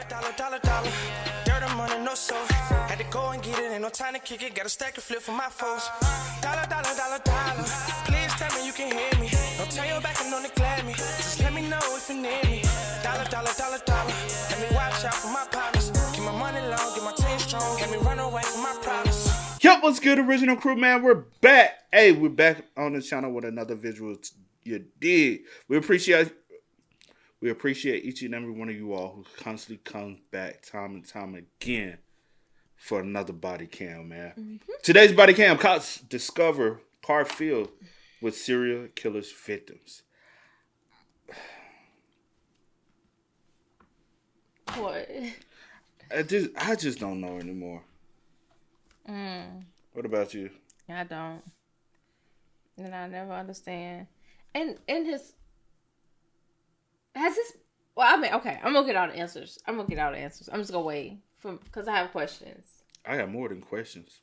Dollar. Dirt and money, no soul. Had to go and get it, ain't no time to kick it. Got a stack of flip for my foes. Dollar. Please tell me you can hear me. Don't turn your back and don't neglect me. Just let me know if you need me. Dollar. Let me watch out for my partners. Keep my money long, get my team strong. Let me run away from my problems. Yo, what's good, original crew, man? We're back. Hey, we're back on the channel with another visual. You dig? We appreciate each and every one of you all who constantly comes back time and time again for another body cam, man. Mm-hmm. Today's body cam, cops discover car filled with serial killers' victims. What? I just don't know anymore. What about you? I don't. And I never understand. And in his... Has this... Well, I mean, okay. I'm going to get all the answers. I'm just going to wait. Because I have questions. I got more than questions.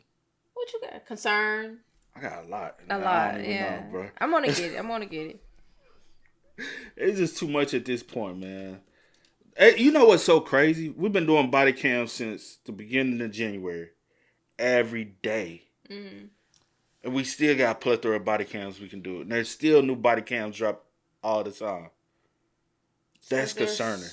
What you got? Concern? I got a lot. A lot, I don't even yeah. know, bro. I'm going to get it. It's just too much at this point, man. Hey, you know what's so crazy? We've been doing body cams since the beginning of January. Every day. Mm-hmm. And we still got a plethora of body cams we can do. And there's still new body cams drop all the time. That's concerning.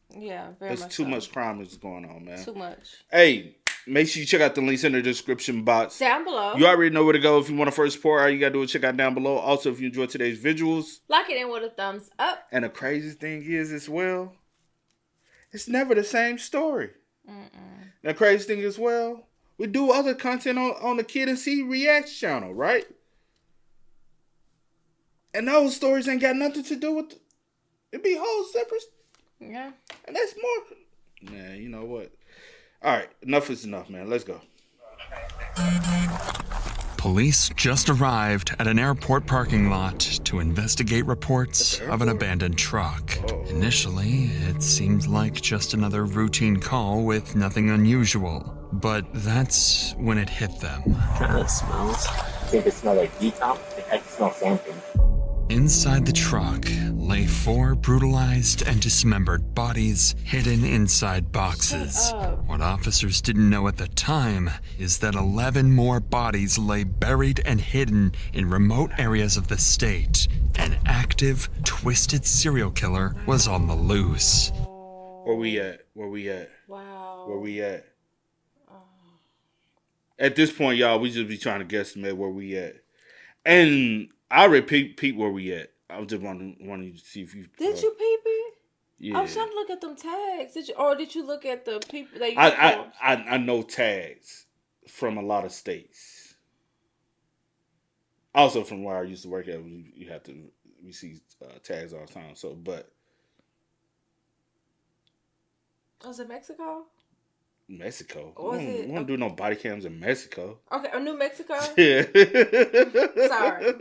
Yeah, very There's much too so. much crime that's going on, man. Too much. Hey, make sure you check out the links in the description box. Down below. You already know where to go if you want to first support. All you got to do is check out down below. Also, if you enjoyed today's visuals. Like it in with a thumbs up. And the craziest thing is as well, it's never the same story. Mm-mm. The craziest thing as well, we do other content on the Kid and C Reacts channel, right? And those stories ain't got nothing to do with it. Be whole separate. Yeah. And that's more. Man, you know what? All right, enough is enough, man. Let's go. Police just arrived at an airport parking lot to investigate reports of an abandoned truck. Oh. Initially, it seemed like just another routine call with nothing unusual. But that's when it hit them. Kind of smells. I think it smells like decomp. I can smell something. Inside the truck lay 4 brutalized and dismembered bodies hidden inside boxes. What officers didn't know at the time is that 11 more bodies lay buried and hidden in remote areas of the state. An active, twisted serial killer was on the loose. Where we at? Wow. Where we at? At this point, y'all, we just be trying to guesstimate where we at. And I repeat where we at. I was just wanting to see if you... Did you peep it? Yeah. I was trying to look at them tags. Did you look at the people that you I know tags from a lot of states. Also from where I used to work at, we see tags all the time. So, but... Was it Mexico? Mexico. Was we don't do no body cams in Mexico. Okay, New Mexico? Yeah. Sorry.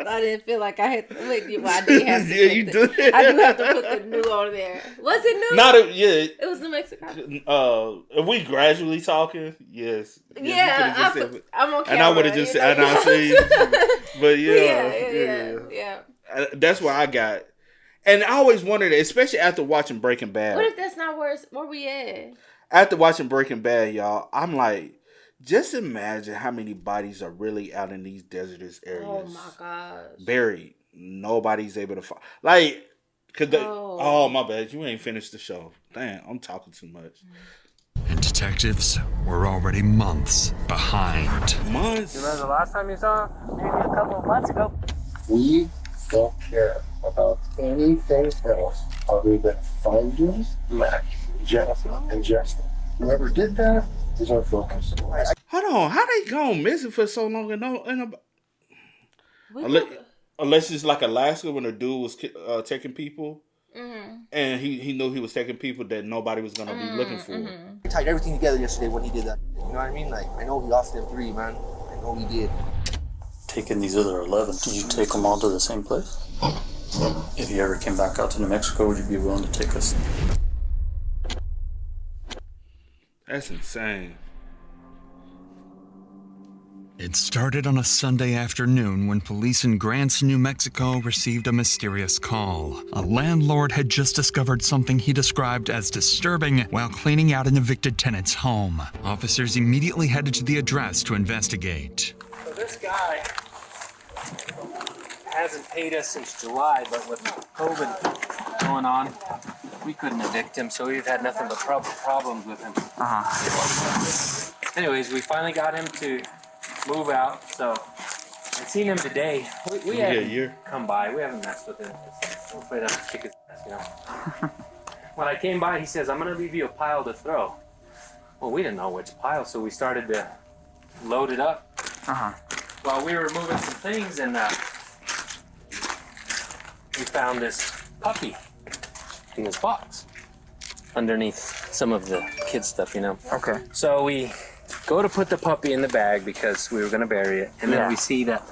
I didn't feel like I had to. Well, I did have to. Yeah, you do. I do have to put the new on there. Was it new? It was New Mexico. Are we gradually talking? Yes. Yeah, I'm on camera. And I would have just said, and I say, but yeah. That's where I got. And I always wondered, especially after watching Breaking Bad. What if that's not where we at? After watching Breaking Bad, y'all, I'm like, just imagine how many bodies are really out in these desertous areas. Oh my gosh. Buried. Nobody's able to find. Like, oh my bad, you ain't finished the show. Damn, I'm talking too much. And detectives were already months behind. Months? You remember the last time you saw him? Maybe a couple of months ago. We don't care about anything else other than finding Mac, Jennifer, and Justin. Whoever did that is our focus. Hold on, how they gone missing for so long and unless it's like Alaska when a dude was taking people, and he knew he was taking people that nobody was gonna be looking for. We tied everything together yesterday when he did that. You know what I mean? Like, I know he lost them 3, man. I know he did. Taking these other 11, did you take them all to the same place? If you ever came back out to New Mexico, would you be willing to take us? That's insane. It started on a Sunday afternoon when police in Grants, New Mexico received a mysterious call. A landlord had just discovered something he described as disturbing while cleaning out an evicted tenant's home. Officers immediately headed to the address to investigate. So this guy hasn't paid us since July, but with COVID going on, we couldn't evict him, so we've had nothing but problems with him. Anyways, we finally got him to move out, so I seen him today. We haven't come by. We haven't messed with him. I'm afraid I'll kick his ass, you know. When I came by, he says, "I'm gonna leave you a pile to throw." Well, we didn't know which pile, so we started to load it up. While we were moving some things, and we found this puppy in this box underneath some of the kid stuff, you know. Okay. So we go to put the puppy in the bag because we were going to bury it, and then we see that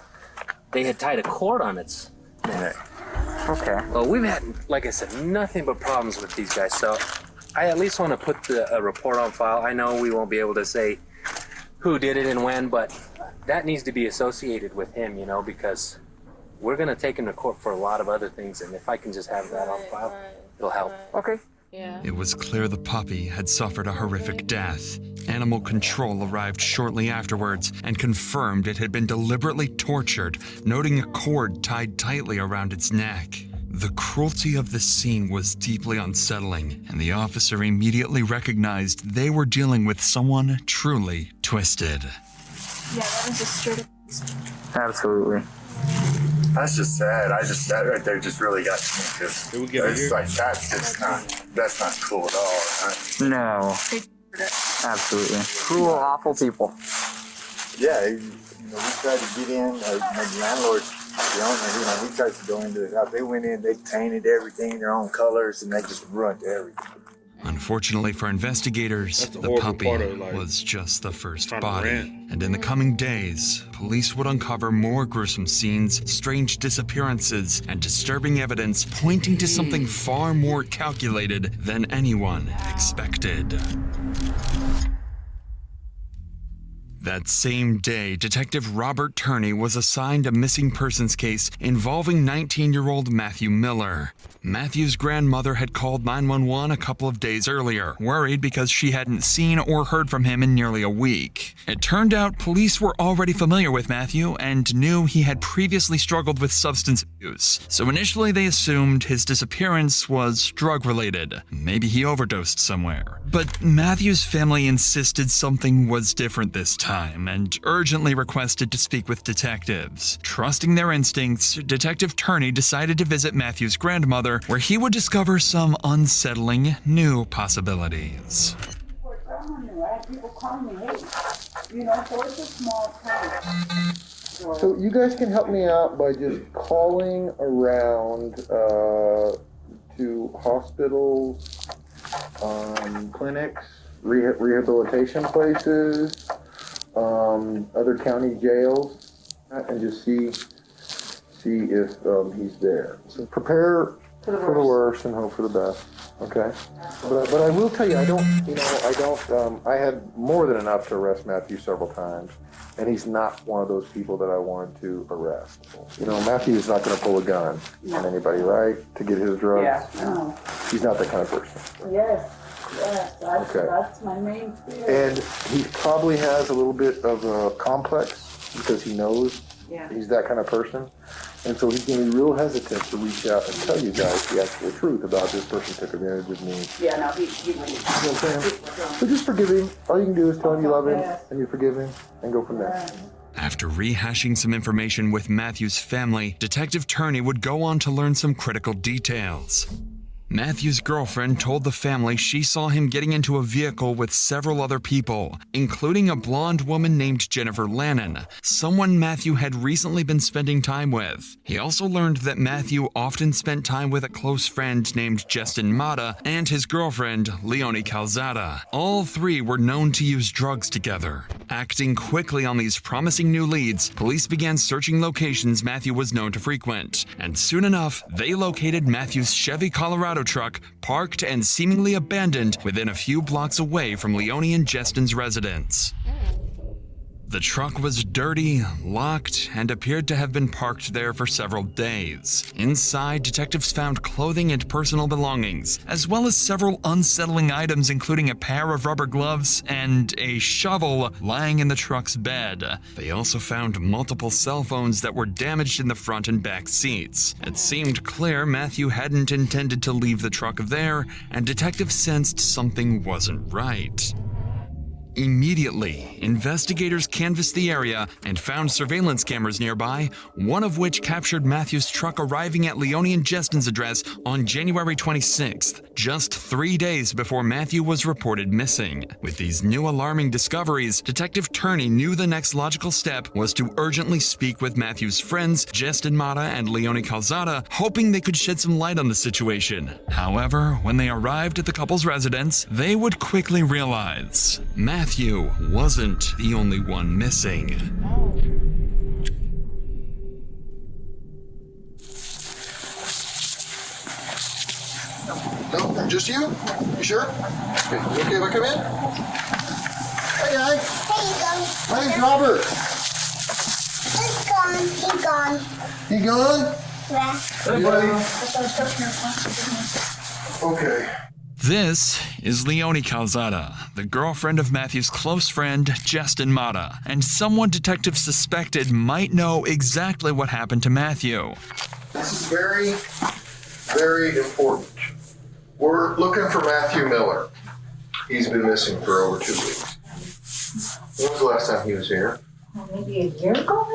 they had tied a cord on its neck. Okay. Well, we've had, like I said, nothing but problems with these guys, so I at least want to put a report on file. I know we won't be able to say who did it and when, but that needs to be associated with him, you know, because we're going to take him to court for a lot of other things, and if I can just have that on file, it'll help. Okay. Yeah. It was clear the puppy had suffered a horrific death. Animal control arrived shortly afterwards and confirmed it had been deliberately tortured, noting a cord tied tightly around its neck. The cruelty of the scene was deeply unsettling, and the officer immediately recognized they were dealing with someone truly twisted. Yeah, that was just straight up. Absolutely. That's just sad. That right there just really got to me because it's like that's not cool at all. Right? No. Absolutely. Cruel, awful people. Yeah, we tried to get in. The landlord, the owner, we tried to go into the house. They went in, they painted everything their own colors, and they just ruined everything. Unfortunately for investigators, the puppy was just the first body. And in the coming days, police would uncover more gruesome scenes, strange disappearances, and disturbing evidence pointing to something far more calculated than anyone expected. That same day, Detective Robert Turney was assigned a missing persons case involving 19-year-old Matthew Miller. Matthew's grandmother had called 911 a couple of days earlier, worried because she hadn't seen or heard from him in nearly a week. It turned out police were already familiar with Matthew and knew he had previously struggled with substance abuse, so initially they assumed his disappearance was drug-related. Maybe he overdosed somewhere. But Matthew's family insisted something was different this time and urgently requested to speak with detectives. Trusting their instincts, Detective Turney decided to visit Matthew's grandmother, where he would discover some unsettling new possibilities. People call me, hey, so it's a small town. So you guys can help me out by just calling around to hospitals, clinics, rehabilitation places, other county jails, and just see if he's there. So prepare for the worst and hope for the best. Okay, but I will tell you, I had more than enough to arrest Matthew several times, and he's not one of those people that I wanted to arrest. Matthew is not going to pull a gun on anybody, right, to get his drugs. Yeah, no. He's not that kind of person. Yes, that's my main fear. And he probably has a little bit of a complex because he knows he's that kind of person. And so he's going to be real hesitant to reach out and tell you guys the actual truth about this person took advantage of me. Yeah, no, he You know what I'm saying? So just forgive him. All you can do is tell him you love him and you forgive him and go from there. After rehashing some information with Matthew's family, Detective Turney would go on to learn some critical details. Matthew's girlfriend told the family she saw him getting into a vehicle with several other people, including a blonde woman named Jennifer Lannon, someone Matthew had recently been spending time with. He also learned that Matthew often spent time with a close friend named Justin Mata and his girlfriend, Leonie Calzada. All three were known to use drugs together. Acting quickly on these promising new leads, police began searching locations Matthew was known to frequent, and soon enough, they located Matthew's Chevy Colorado truck parked and seemingly abandoned within a few blocks away from Leonie and Justin's residence. The truck was dirty, locked, and appeared to have been parked there for several days. Inside, detectives found clothing and personal belongings, as well as several unsettling items including a pair of rubber gloves and a shovel lying in the truck's bed. They also found multiple cell phones that were damaged in the front and back seats. It seemed clear Matthew hadn't intended to leave the truck there, and detectives sensed something wasn't right. Immediately, investigators canvassed the area and found surveillance cameras nearby, one of which captured Matthew's truck arriving at Leone and Justin's address on January 26th, just 3 days before Matthew was reported missing. With these new alarming discoveries, Detective Turney knew the next logical step was to urgently speak with Matthew's friends, Justin Mata and Leone Calzada, hoping they could shed some light on the situation. However, when they arrived at the couple's residence, they would quickly realize Matthew wasn't the only one missing. No, just you? You sure? Okay, okay if I come in? Hey, guy. Hey, My name's Robert. he's gone. He's gone. He gone? Yeah. Hey, buddy. Okay. This is Leone Calzada, the girlfriend of Matthew's close friend, Justin Mata, and someone detectives suspected might know exactly what happened to Matthew. This is very, very important. We're looking for Matthew Miller. He's been missing for over 2 weeks. When was the last time he was here? Maybe a year ago?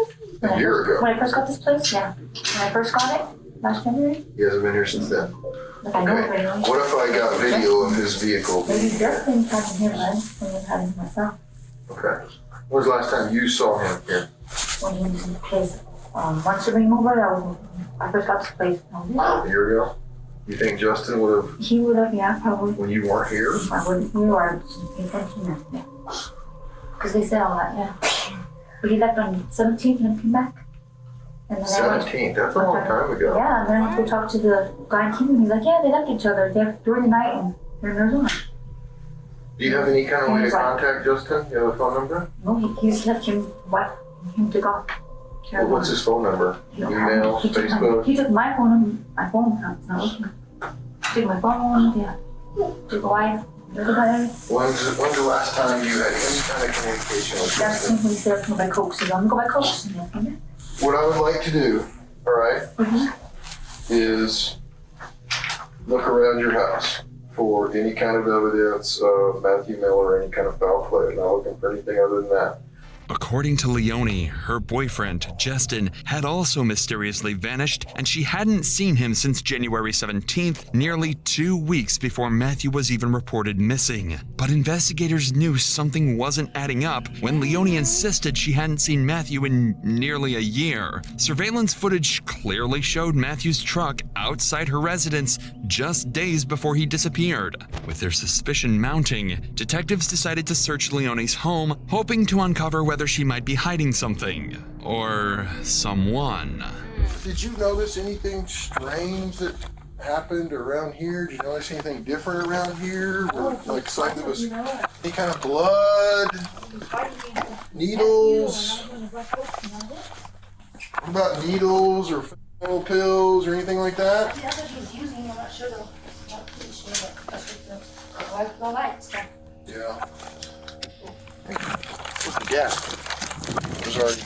A year ago? When I first got this place, yeah. When I first got it, last January. He hasn't been here since then. Like I know it very well. What if I got video of his vehicle? Maybe Justin had him here, man. When I had him myself. Okay. When was the last time you saw him here? When he was in the place. Once you bring him over, I first got this place. A year ago? You think Justin would have, He would have, yeah, probably. when you weren't here? I wouldn't, we were intentional, yeah. Because they said all that, yeah. But he left on the 17th and came back. And then 17th, that's a long time ago. Yeah, and then I went to talk to the guy in Kingdom. He's like, yeah, they left each other during the night and they're in Arizona. Do you have any kind of way to contact Justin? You have a phone number? No, he's left him to go. Well, what's his phone number? Email, Facebook? He took my phone and my phone. It's not working. Took my phone, yeah. Took a wife. When's the last time you had any kind of communication with That's Justin? when he said, go buy Cokes. He's going to go buy Cokes. And he'll come back. What I would like to do, all right, is look around your house for any kind of evidence of Matthew Miller or any kind of foul play. I'm not looking for anything other than that. According to Leone, her boyfriend, Justin, had also mysteriously vanished, and she hadn't seen him since January 17th, nearly 2 weeks before Matthew was even reported missing. But investigators knew something wasn't adding up when Leone insisted she hadn't seen Matthew in nearly a year. Surveillance footage clearly showed Matthew's truck outside her residence just days before he disappeared. With their suspicion mounting, detectives decided to search Leone's home, hoping to uncover whether she might be hiding something, or someone. Did you notice anything strange that happened around here? Did you notice anything different around here? Like sign there was any kind of blood, needles? What about needles or fentanyl pills or anything like that? That's what he's using. I'm not sure though. That's the light stuff. Yeah. What's the gas? There's already.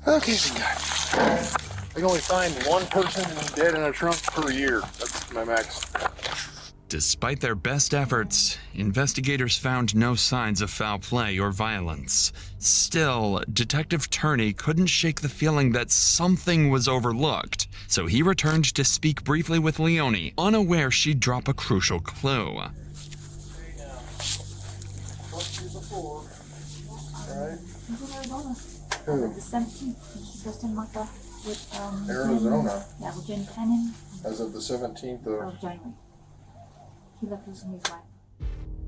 Okay, big guy. I can only find one person dead in a trunk per year. That's my max. Despite their best efforts, investigators found no signs of foul play or violence. Still, Detective Turney couldn't shake the feeling that something was overlooked, so he returned to speak briefly with Leone, unaware she'd drop a crucial clue. Who? The 17th, Justin Mata with Arizona. Yeah, with Jen Cannon. As of the 17th Of January. He left us and his wife.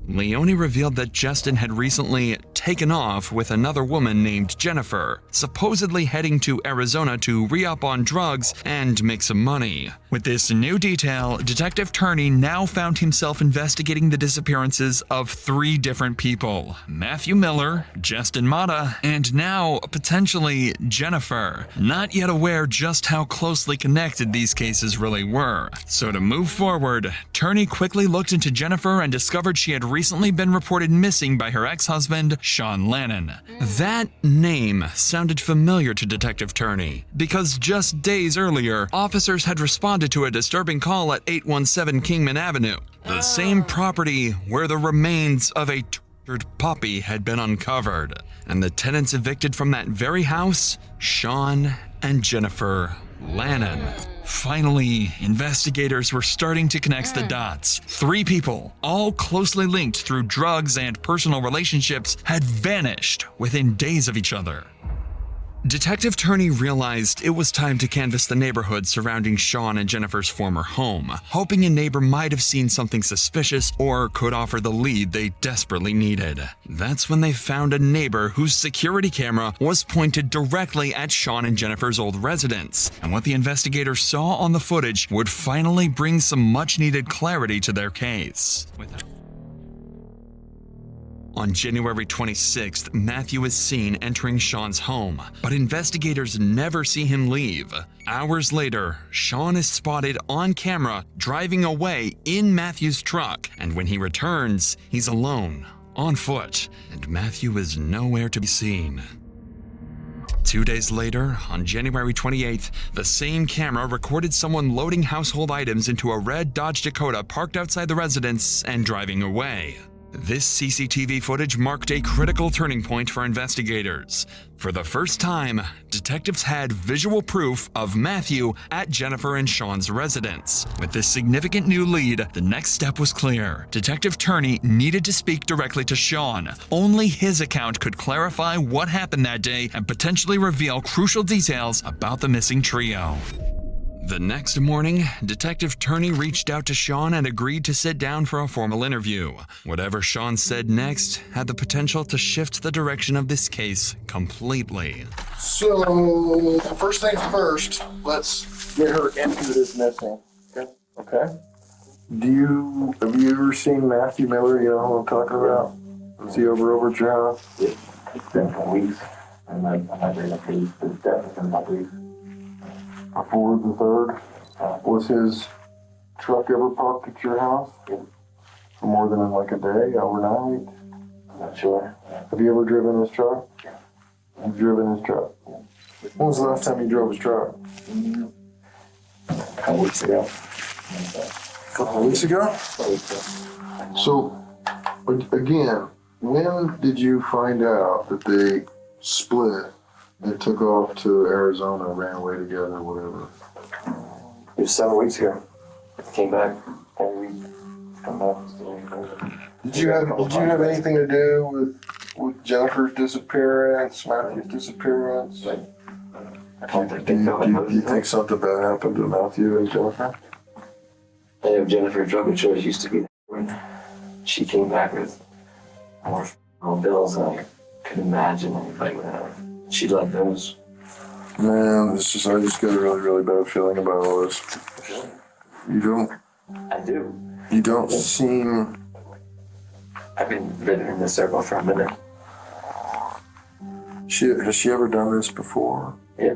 Leone revealed that Justin had recently taken off with another woman named Jennifer, supposedly heading to Arizona to re-up on drugs and make some money. With this new detail, Detective Turney now found himself investigating the disappearances of 3 different people: Matthew Miller, Justin Mata, and now, potentially, Jennifer. Not yet aware just how closely connected these cases really were. So to move forward, Turney quickly looked into Jennifer and discovered she had recently been reported missing by her ex-husband, Shawn Lannon. That name sounded familiar to Detective Turney, because just days earlier, officers had responded to a disturbing call at 817 Kingman Avenue, the same property where the remains of a tortured puppy had been uncovered. And the tenants evicted from that very house, Shawn and Jennifer Lannon. Finally, investigators were starting to connect the dots. 3 people, all closely linked through drugs and personal relationships, had vanished within days of each other. Detective Turney realized it was time to canvass the neighborhood surrounding Shawn and Jennifer's former home, hoping a neighbor might have seen something suspicious or could offer the lead they desperately needed. That's when they found a neighbor whose security camera was pointed directly at Shawn and Jennifer's old residence, and what the investigators saw on the footage would finally bring some much-needed clarity to their case. On January 26th, Matthew is seen entering Shawn's home, but investigators never see him leave. Hours later, Shawn is spotted on camera driving away in Matthew's truck, and when he returns, he's alone, on foot, and Matthew is nowhere to be seen. 2 days later, on January 28th, the same camera recorded someone loading household items into a red Dodge Dakota parked outside the residence and driving away. This CCTV footage marked a critical turning point for investigators. For the first time, detectives had visual proof of Matthew at Jennifer and Shawn's residence. With this significant new lead, the next step was clear. Detective Turney needed to speak directly to Shawn. Only his account could clarify what happened that day and potentially reveal crucial details about the missing trio. The next morning, Detective Turney reached out to Shawn and agreed to sit down for a formal interview. Whatever Shawn said next had the potential to shift the direction of this case completely. So, first things first, let's get her into this missing. Okay? Have you ever seen Matthew Miller? You know who I'm talking about? Was he over at your house? Yeah, it's been for weeks. I'm not very lucky. It's definitely been about weeks. Before the 3rd, was his truck ever parked at your house? For more than like a day, overnight? I'm not sure. Have you ever driven his truck? You've driven his truck? When was the last time you drove his truck? A couple weeks ago. A couple of weeks ago? So, again, when did you find out that they split and took off to Arizona, ran away together, whatever? It was 7 weeks ago. Came back every week. Come back. Did you have anything to do with Jennifer's disappearance, Matthew's disappearance? I don't think Do you think something bad happened to Matthew and Jennifer? I know Jennifer drug of choice used to be when she came back with more bills, and I couldn't imagine anybody with her. She loved those. Man, I just got a really, really bad feeling about all this. You don't? I do. You don't seem... I've been living in this circle for a minute. Has she ever done this before? Yeah.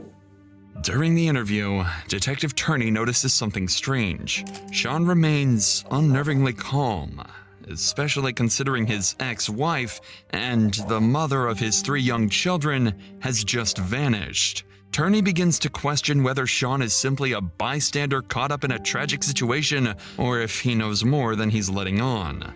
During the interview, Detective Turney notices something strange. Shawn remains unnervingly calm, especially considering his ex-wife and the mother of his 3 young children has just vanished. Turney begins to question whether Shawn is simply a bystander caught up in a tragic situation or if he knows more than he's letting on.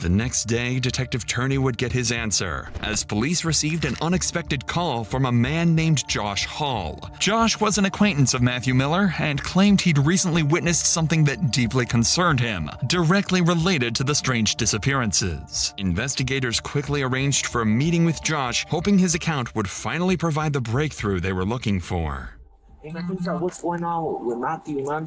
The next day, Detective Turney would get his answer, as police received an unexpected call from a man named Josh Hall. Josh was an acquaintance of Matthew Miller and claimed he'd recently witnessed something that deeply concerned him, directly related to the strange disappearances. Investigators quickly arranged for a meeting with Josh, hoping his account would finally provide the breakthrough they were looking for. Hey man, what's going on with Matthew, man?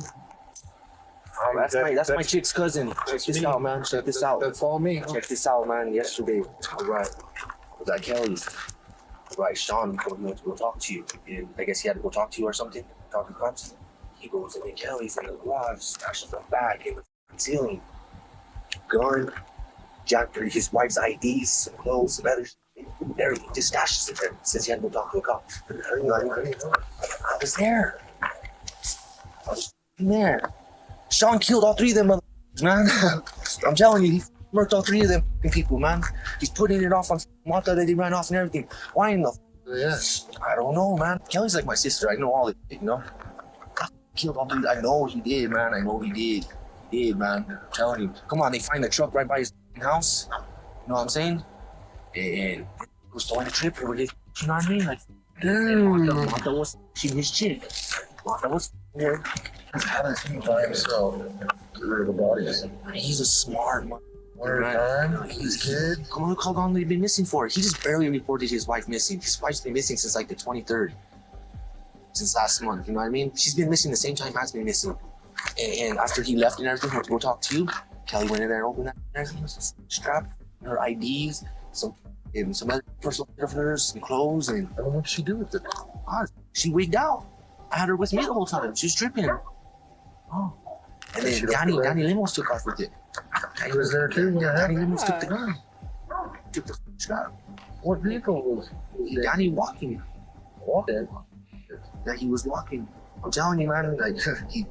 That's my chick's cousin. Check this out, man. Check this out. That's all me. Check this out, man. Yesterday, right, was at Kelly's. Right, Shawn told me to go talk to you. And I guess he had to go talk to you or something. Talk to cops. He goes in Kelly's in the garage, stashes the bag in the ceiling. Gun, jacked his wife's IDs, some clothes, some other shit. Everything, just stashes it there. Since he had to go talk to the cops. I was there. I was there. Shawn killed all 3 of them motherfuckers, man. I'm telling you, he murked all 3 of them people, man. He's putting it off on Martha that he ran off and everything. Why in the I don't know, man. Kelly's like my sister. I know all it, you know. I killed all 3. I know he did, man. I know he did. He did, man. I'm telling you. Come on, they find the truck right by his house. You know what I'm saying? And he was throwing a trip or you know what I mean? Like, Martha was his chick. Martha was there. By himself. Get rid of the bodies. He's a smart man. He's kid. Come on, look how long they've been missing for. He just barely reported his wife missing. His wife's been missing since like the 23rd. Since last month, you know what I mean? She's been missing the same time Matt's been missing. And after he left and everything, went to go talk to you, Kelly went in there and opened that and everything. Strap, her IDs, some other personal stuff of hers, some clothes, and I don't know what she do with it. She wigged out. I had her with me the whole time. She was tripping. Oh. And then Danny Limos took off with it. He was there too. Danny Limos took the gun. Took the strap. What vehicle was Danny walking? Walking? Yeah, he was walking. I'm telling you, man, like he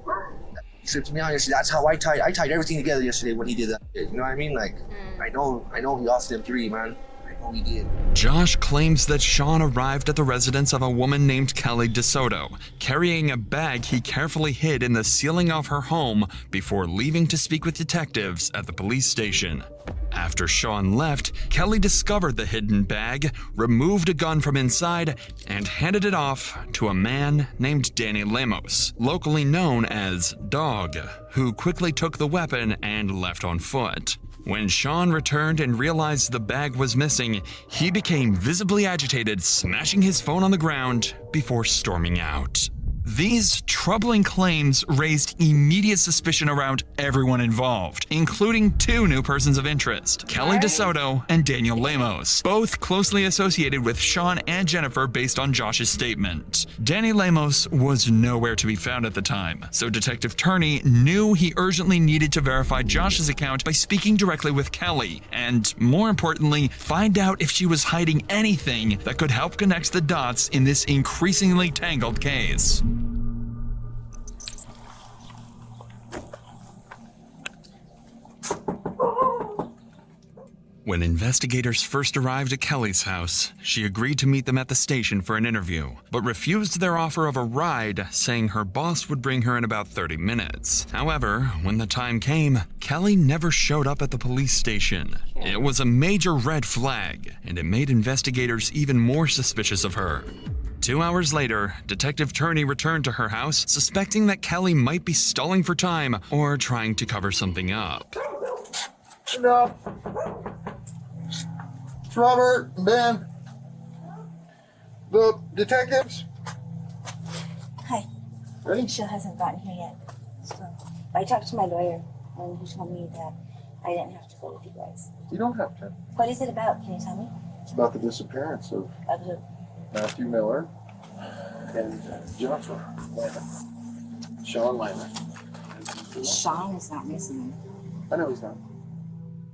tripped me out yesterday. That's how I tied everything together yesterday when he did that. You know what I mean? Like, I know he lost them 3, man. I know he did. Josh claims that Shawn arrived at the residence of a woman named Kelli DeSoto, carrying a bag he carefully hid in the ceiling of her home before leaving to speak with detectives at the police station. After Shawn left, Kelli discovered the hidden bag, removed a gun from inside, and handed it off to a man named Danny Lemos, locally known as Dog, who quickly took the weapon and left on foot. When Shawn returned and realized the bag was missing, he became visibly agitated, smashing his phone on the ground before storming out. These troubling claims raised immediate suspicion around everyone involved, including 2 new persons of interest, Kelli DeSoto and Daniel Lemos, both closely associated with Shawn and Jennifer based on Josh's statement. Danny Lemos was nowhere to be found at the time, so Detective Turney knew he urgently needed to verify Josh's account by speaking directly with Kelli, and more importantly, find out if she was hiding anything that could help connect the dots in this increasingly tangled case. When investigators first arrived at Kelli's house, she agreed to meet them at the station for an interview, but refused their offer of a ride, saying her boss would bring her in about 30 minutes. However, when the time came, Kelli never showed up at the police station. It was a major red flag, and it made investigators even more suspicious of her. 2 hours later, Detective Turney returned to her house, suspecting that Kelli might be stalling for time or trying to cover something up. No. It's Robert, Ben, the detectives. Hi. Ready? She hasn't gotten here yet. So I talked to my lawyer and he told me that I didn't have to go with you guys. You don't have to. What is it about? Can you tell me? It's about the disappearance of who? Matthew Miller and Jennifer Lannon. Shawn Lannon. Shawn is not missing. I know he's not.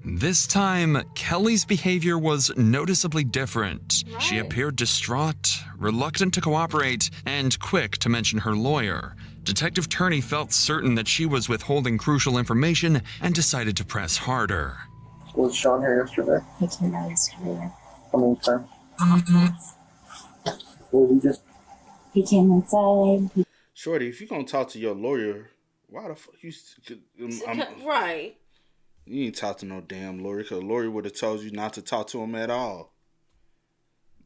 This time, Kelli's behavior was noticeably different. She appeared distraught, reluctant to cooperate, and quick to mention her lawyer. Detective Turney felt certain that she was withholding crucial information and decided to press harder. Was Shawn here yesterday? He came out yesterday. How many times? What did he do? He came inside. Shorty, if you're gonna talk to your lawyer, why the fuck you? Right. You ain't talk to no damn lawyer, because a lawyer would have told you not to talk to him at all.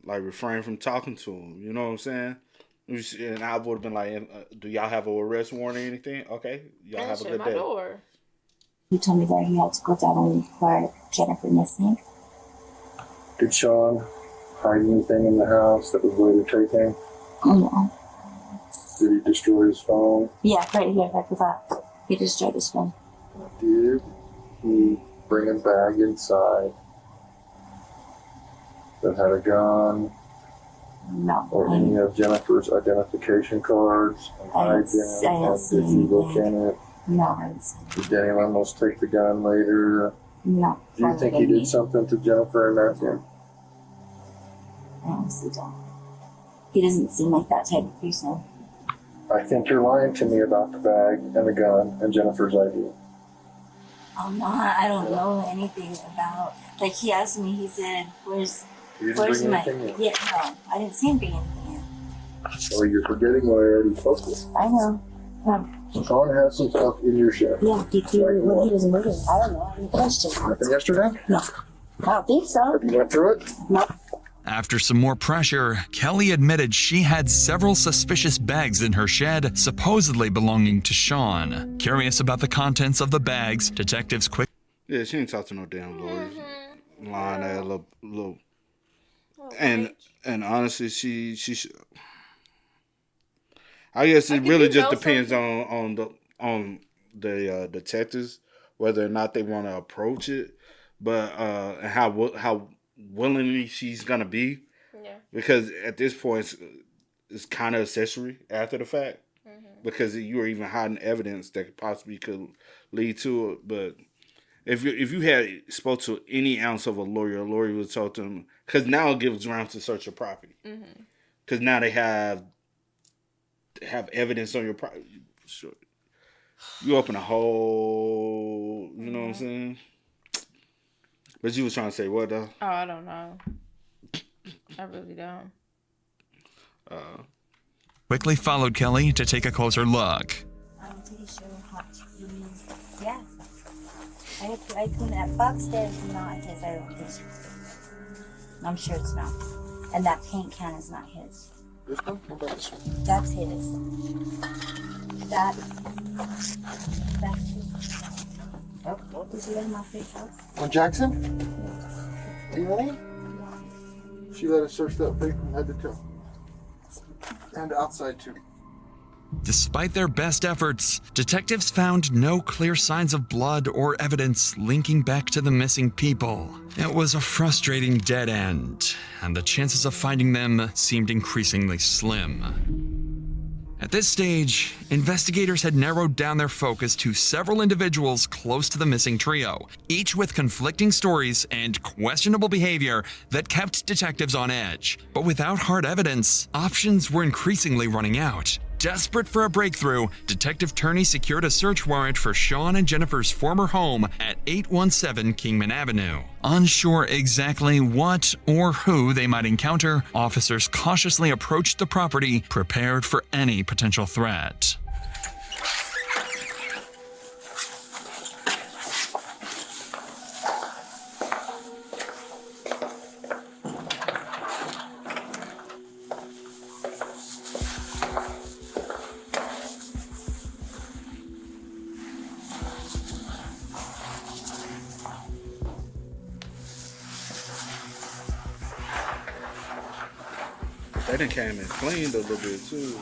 Like, refrain from talking to him. You know what I'm saying? And I would have been like, do y'all have an arrest warrant or anything? Okay, y'all have a good day. Door. He told me that he had to go down and report Jennifer missing. Did Shawn hide anything in the house that was later taken? No. Did he destroy his phone? Yeah, right here, right with that. He just tried to swim. Did he bring a bag inside that had a gun? No. Or any of Jennifer's identification cards? I didn't see Did you look in it? No, I didn't see Did Danny almost take the gun later? No. Do you think he did something to Jennifer and Matthew? I honestly don't. He doesn't seem like that type of person. I think you're lying to me about the bag and the gun and Jennifer's ID. I'm not. I don't know anything about. Like, he asked me, he said, where's my. Yeah, no. I didn't see him bring anything in. Or you're forgetting what I already spoke with. I know. Shawn has some stuff in your shed. Yeah, he was moving. I don't know. Any questions? Nothing yesterday? No. I don't think so. Have you went through it? No. After some more pressure, Kelli admitted she had several suspicious bags in her shed, supposedly belonging to Shawn. Curious about the contents of the bags, detectives quick. Yeah, she ain't talk to no damn lawyers. Lying at a little. And honestly, she I guess it really just depends on the detectives whether or not they want to approach it, but and how willingly she's gonna be. Yeah. Because at this point, it's kind of accessory after the fact, because you are even hiding evidence that possibly could lead to it. But if you had spoke to any ounce of a lawyer would talk to them, because now it gives grounds to search your property. Because now they have evidence on your property. Sure. You open a hole, you know what I'm saying? But you was trying to say what though? Oh, I don't know. I really don't. Quickly followed Kelli to take a closer look. I'm pretty sure yeah. I clean that box there is not his, I don't think. I'm sure it's not. And that paint can is not his. This one? What about this one? That's his. That's his. Oh, did you let him off his house? On Jackson? DNA? She let us search that thing from head to toe. And outside too. Despite their best efforts, detectives found no clear signs of blood or evidence linking back to the missing people. It was a frustrating dead end, and the chances of finding them seemed increasingly slim. At this stage, investigators had narrowed down their focus to several individuals close to the missing trio, each with conflicting stories and questionable behavior that kept detectives on edge. But without hard evidence, options were increasingly running out. Desperate for a breakthrough, Detective Turney secured a search warrant for Shawn and Jennifer's former home at 817 Kingman Avenue. Unsure exactly what or who they might encounter, officers cautiously approached the property, prepared for any potential threat. They done came and cleaned a little bit too.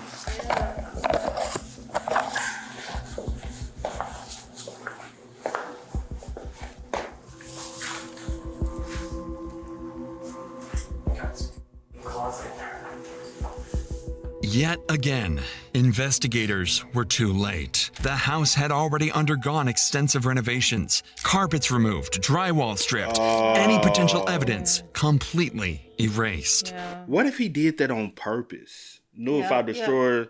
Yet again, investigators were too late. The house had already undergone extensive renovations, carpets removed, drywall stripped, any potential evidence completely erased. Yeah. What if he did that on purpose? Knew if I destroy,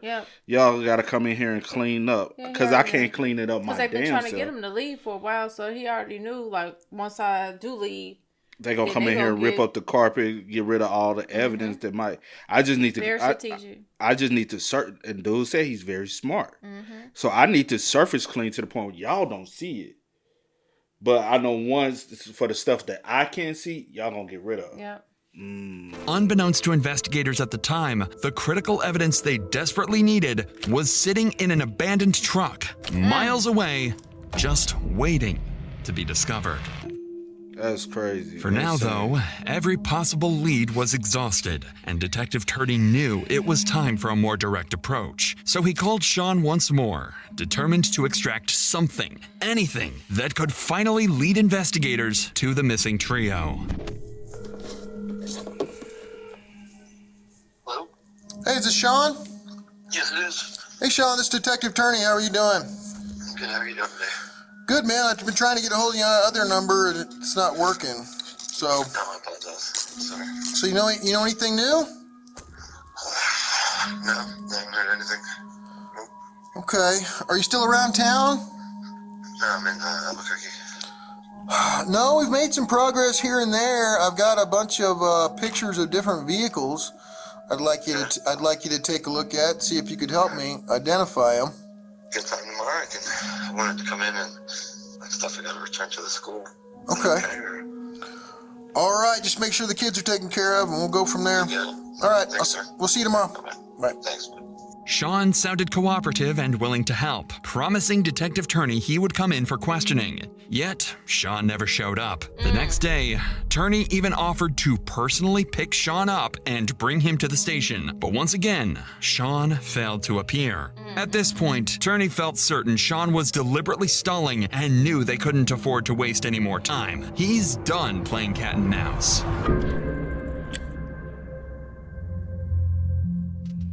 y'all got to come in here and clean up, because I can't clean it up my damn self. Because they've been trying to get him to leave for a while, so he already knew, like, once I do leave, they gonna come in here and rip up the carpet, get rid of all the evidence that might. I just need to. Very strategic. I just need to search. And dude said he's very smart, so I need to surface clean to the point where y'all don't see it. But I know once for the stuff that I can't see, y'all gonna get rid of. Yeah. Unbeknownst to investigators at the time, the critical evidence they desperately needed was sitting in an abandoned truck, miles away, just waiting to be discovered. That's crazy. For now, though, every possible lead was exhausted, and Detective Turdy knew it was time for a more direct approach. So he called Shawn once more, determined to extract something, anything, that could finally lead investigators to the missing trio. Hello? Hey, is this Shawn? Yes, it is. Hey, Shawn, this is Detective Turney. How are you doing? Good, how are you doing today? Good, man. I've been trying to get a hold of your other number, and it's not working. So. No, I apologize. Sorry. So you know anything new? No, I haven't heard anything. Nope. Okay. Are you still around town? No, I'm in Albuquerque. No, we've made some progress here and there. I've got a bunch of pictures of different vehicles. I'd like you to take a look at, see if you could help me identify them. Good time tomorrow. I wanted to come in and stuff. I got to return to the school. Okay. All right. Just make sure the kids are taken care of, and we'll go from there. Yeah. All right. Thanks, We'll see you tomorrow. Bye. Thanks. Shawn sounded cooperative and willing to help, promising Detective Turney he would come in for questioning. Yet, Shawn never showed up. The next day, Turney even offered to personally pick Shawn up and bring him to the station. But once again, Shawn failed to appear. At this point, Turney felt certain Shawn was deliberately stalling and knew they couldn't afford to waste any more time. He's done playing cat and mouse.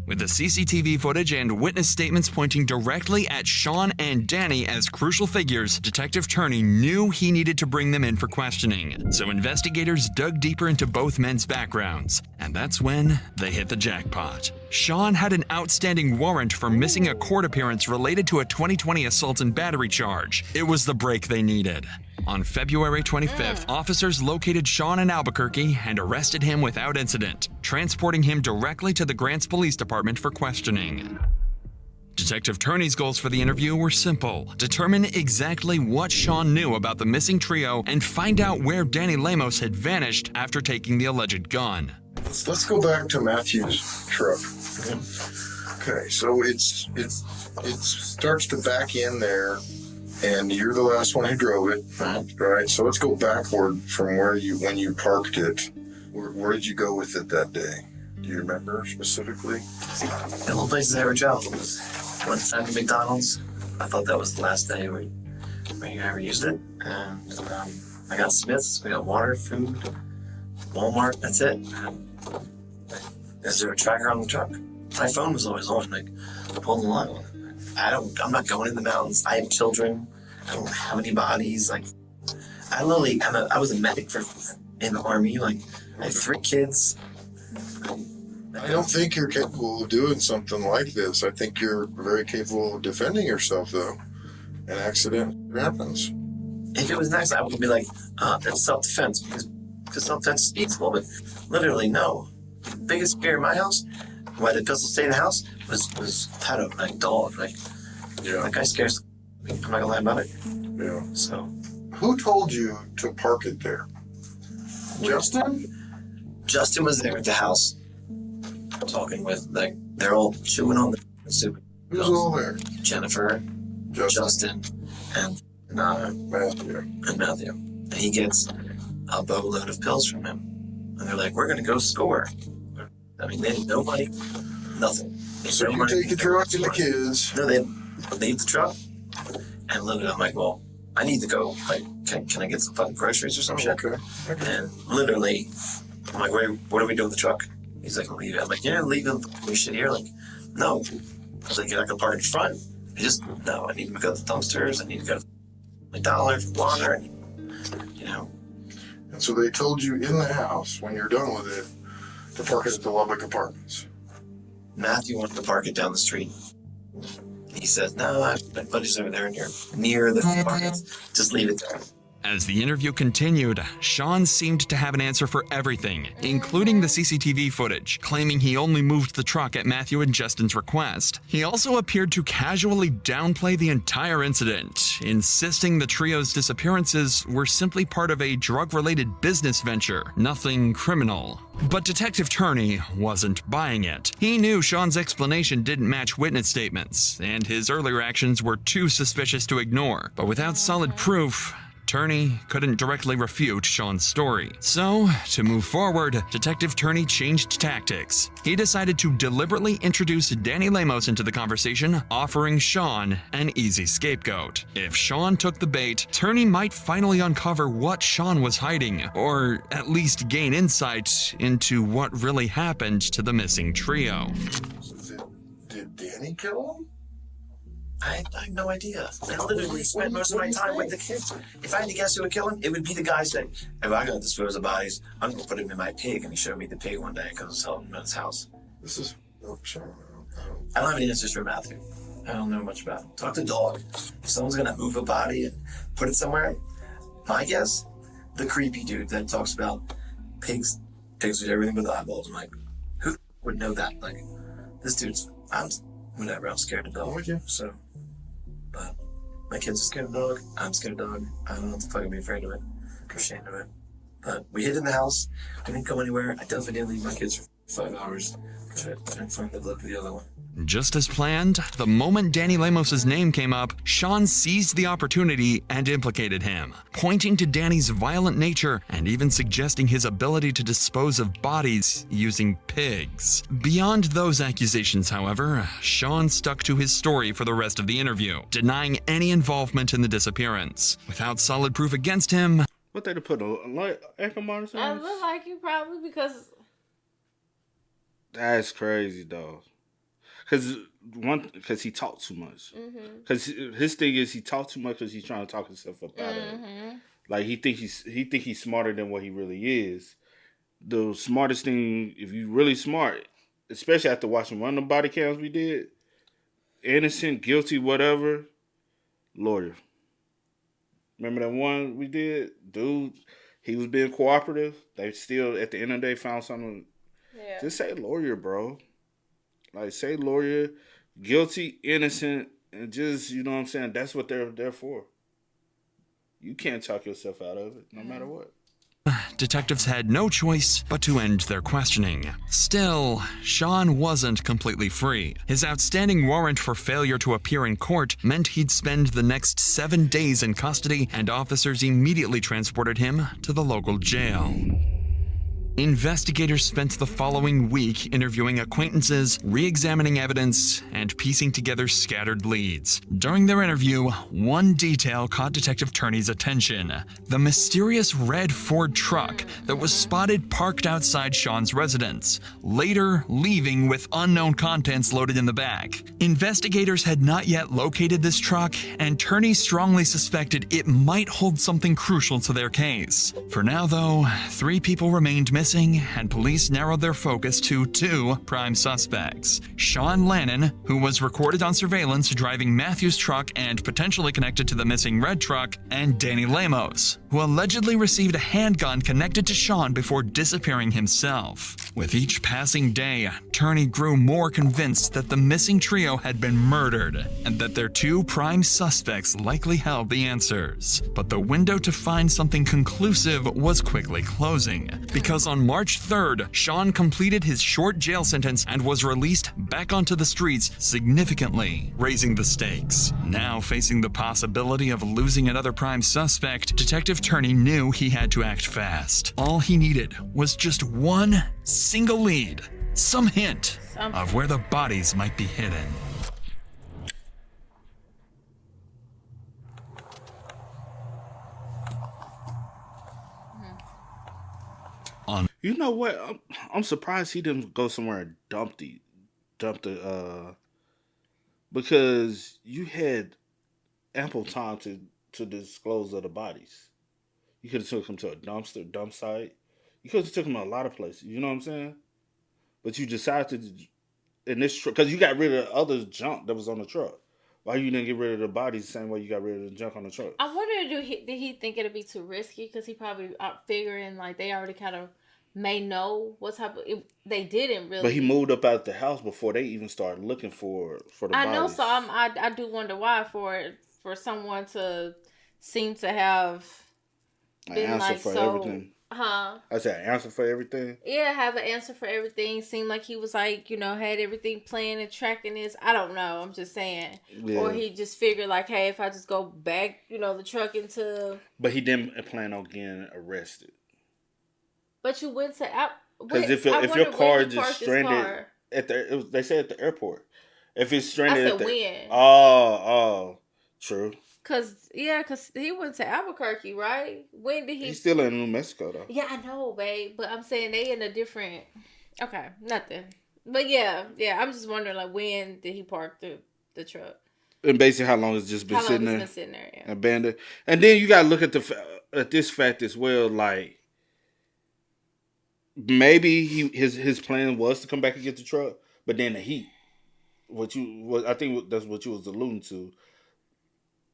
With the CCTV footage and witness statements pointing directly at Shawn and Danny as crucial figures, Detective Turney knew he needed to bring them in for questioning. So investigators dug deeper into both men's backgrounds, and that's when they hit the jackpot. Shawn had an outstanding warrant for missing a court appearance related to a 2020 assault and battery charge. It was the break they needed. On February 25th, officers located Shawn in Albuquerque and arrested him without incident, transporting him directly to the Grants Police Department for questioning. Detective Turney's goals for the interview were simple: determine exactly what Shawn knew about the missing trio and find out where Danny Lemos had vanished after taking the alleged gun. Let's go back to Matthew's truck. Okay, so it starts to back in there, and you're the last one who drove it, right? So let's go backward from when you parked it. Where did you go with it that day? Do you remember specifically? The only places I ever traveled was one time to McDonald's. I thought that was the last day where you ever used it. And I got Smith's, we got water, food, Walmart, that's it. Is there a tracker on the truck? My phone was always on, like, pulling the line. I'm not going in the mountains. I have children. I don't have any bodies. Like, I was a medic in the Army. Like, I have 3 kids. I don't think you're capable of doing something like this. I think you're very capable of defending yourself, though. An accident happens. If it was an accident, I would be like, that's self-defense, because self-defense is peaceful, but literally, no. The biggest fear in my house, why the pistol stayed in the house, was Pato, like dog. Like, that guy scares me. I'm not gonna lie about it. Yeah. So. Who told you to park it there? Justin? Justin was there at the house, talking with, like, they're all chewing on the soup. Who's all there? Jennifer, Justin, and Matthew. And he gets a boatload of pills from him. And they're like, we're going to go score. I mean, they had nobody, nothing. So you take the truck and the kids. No, they leave the truck. And literally, I'm like, well, I need to go. Like, can I get some fucking groceries or some shit? Okay. And literally, I'm like, what do we do with the truck? He's like, leave it. I'm like, yeah, leave the shit here. Like, no. I was like, you're not going to park in front. No, I need to go to the dumpsters. I need to go to McDonald's for water. And, And so they told you in the house, when you're done with it, to park it at the Lubbock Apartments. Matthew wanted to park it down the street. He says, no, my buddy's over there near the apartments. Just leave it there. As the interview continued, Shawn seemed to have an answer for everything, including the CCTV footage, claiming he only moved the truck at Matthew and Justin's request. He also appeared to casually downplay the entire incident, insisting the trio's disappearances were simply part of a drug-related business venture, nothing criminal. But Detective Turney wasn't buying it. He knew Shawn's explanation didn't match witness statements, and his earlier actions were too suspicious to ignore. But without solid proof, Turney couldn't directly refute Shawn's story. So, to move forward, Detective Turney changed tactics. He decided to deliberately introduce Danny Lemos into the conversation, offering Shawn an easy scapegoat. If Shawn took the bait, Turney might finally uncover what Shawn was hiding, or at least gain insight into what really happened to the missing trio. Did Danny kill him? I have no idea. I literally spent most of my time with the kids. If I had to guess who would kill him, it would be the guy saying, if I gotta dispose of bodies, I'm gonna put him in my pig. And he showed me the pig one day because I was helping him at his house. This is Shawn. I don't have any answers for Matthew. I don't know much about him. Talk to Dog. If someone's gonna move a body and put it somewhere, my guess, the creepy dude that talks about pigs with everything but the eyeballs. I'm like, who would know that? Like, this dude's, I'm scared of Dog. So, but my kids are scared of Dog. I'm scared of Dog. I don't know what the fuck I'd be afraid of it. I'm ashamed of it. But we hid in the house. We didn't go anywhere. I definitely didn't leave my kids for 5 hours. I didn't find the blood for the other one. Just as planned, the moment Danny Lemos' name came up, Shawn seized the opportunity and implicated him, pointing to Danny's violent nature and even suggesting his ability to dispose of bodies using pigs. Beyond those accusations, however, Shawn stuck to his story for the rest of the interview, denying any involvement in the disappearance. Without solid proof against him... What they put a echo monitor on? I look like you probably because... That's crazy, though. Because he talked too much. Because his thing is he talked too much because he's trying to talk himself up out of it. Like he think he's smarter than what he really is. The smartest thing, if you really smart, especially after watching one of the body cams we did, innocent, guilty, whatever, lawyer. Remember that one we did? Dude, he was being cooperative. They still, at the end of the day, found something. Yeah. Just say lawyer, bro. Like, say lawyer, guilty, innocent, and just, you know what I'm saying? That's what they're there for. You can't talk yourself out of it, no matter what. Detectives had no choice but to end their questioning. Still, Shawn wasn't completely free. His outstanding warrant for failure to appear in court meant he'd spend the next 7 days in custody, and officers immediately transported him to the local jail. Investigators spent the following week interviewing acquaintances, re-examining evidence, and piecing together scattered leads. During their interview, one detail caught Detective Turney's attention: the mysterious red Ford truck that was spotted parked outside Shawn's residence, later leaving with unknown contents loaded in the back. Investigators had not yet located this truck, and Turney strongly suspected it might hold something crucial to their case. For now, though, 3 people remained missing, and police narrowed their focus to 2 prime suspects: Shawn Lannon, who was recorded on surveillance driving Matthew's truck and potentially connected to the missing red truck, and Danny Lemos, who allegedly received a handgun connected to Shawn before disappearing himself. With each passing day, Turney grew more convinced that the missing trio had been murdered, and that their 2 prime suspects likely held the answers. But the window to find something conclusive was quickly closing, because on March 3rd, Shawn completed his short jail sentence and was released back onto the streets, significantly raising the stakes. Now facing the possibility of losing another prime suspect, Detective Turney knew he had to act fast. All he needed was just one single lead, some hint of where the bodies might be hidden. You know what? I'm surprised he didn't go somewhere and dump the because you had ample time to disclose of the bodies. You could have took him to a dump site. You could have took him to a lot of places. You know what I'm saying? But you decided to, in this truck, because you got rid of the other junk that was on the truck. Why you didn't get rid of the bodies the same way you got rid of the junk on the truck? I wonder, did he think it'd be too risky? Because he probably figuring like they already kind of may know what's happening. They didn't really. But he moved up out the house before they even started looking for the bodies. I know, so I do wonder why for someone to seem to have been an answer like for so everything. Huh? I said answer for everything. Yeah, have an answer for everything. Seemed like he was like, had everything planned and tracking this. I don't know. I'm just saying. Yeah. Or he just figured like, hey, if I just go back, the truck into. But he didn't plan on getting arrested. But you went to because if your car is just stranded they say at the airport. If it's stranded I said at the when. Oh, true. Cause he went to Albuquerque, right? When did he? He's still in New Mexico though. Yeah, I know, babe. But I'm saying they in a different. Okay, nothing. But yeah. I'm just wondering, like, when did he park the truck? And basically, how long it's just been sitting there? Been sitting there, yeah. Abandoned. And then you gotta look at at this fact as well. Like, maybe his plan was to come back and get the truck, but then the heat. I think that's what you was alluding to.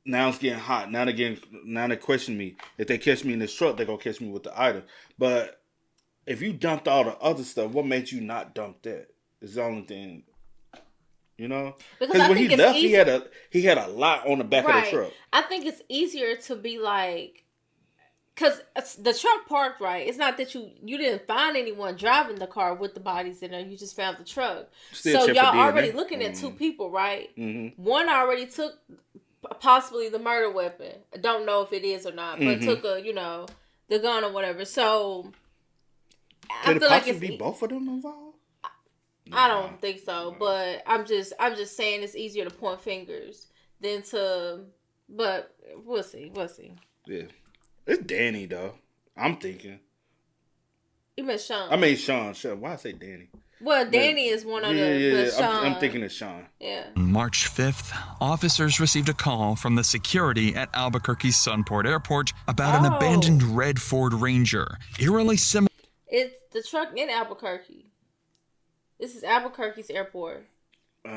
Now it's getting hot. Now they question me. If they catch me in this truck, they're gonna catch me with the item. But if you dumped all the other stuff, what made you not dump that? It's the only thing, Because when he left, he had a lot on the back of the truck. I think it's easier to be like, because the truck parked right. It's not that you didn't find anyone driving the car with the bodies in there. You just found the truck. So y'all already looking at two people, right? Mm-hmm. One already took possibly the murder weapon. I don't know if it is or not, but took the gun or whatever. So Could it possibly be both of them involved? I don't think so, but I'm just saying it's easier to point fingers than to. But we'll see. Yeah, it's Danny though. I'm thinking. You meant Shawn. I mean Shawn. Why I say Danny? Well, Danny is one of the Shawn. I'm thinking of Shawn. Yeah. On March 5th, officers received a call from the security at Albuquerque's Sunport Airport about an abandoned red Ford Ranger, eerily similar. It's the truck in Albuquerque. This is Albuquerque's airport. Oh.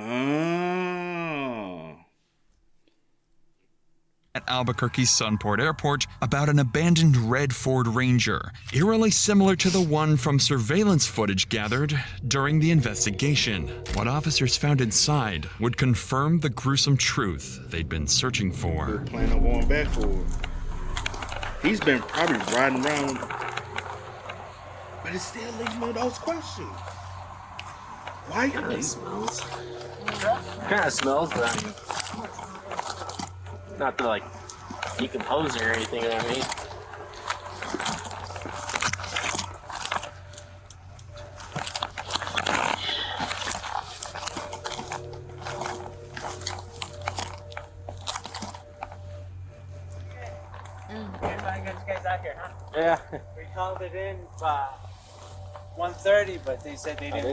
At Albuquerque's Sunport Airport about an abandoned red Ford Ranger, eerily similar to the one from surveillance footage gathered during the investigation. What officers found inside would confirm the gruesome truth they'd been searching for. They're planning on going back for it. He's been probably riding around, but it still leaves me those questions. Why kind of smells? Kind of smells, but I mean, not to like decomposing or anything. You know what I mean? Everybody got you guys out here, huh? Yeah. We called it in 1:30, but they said they didn't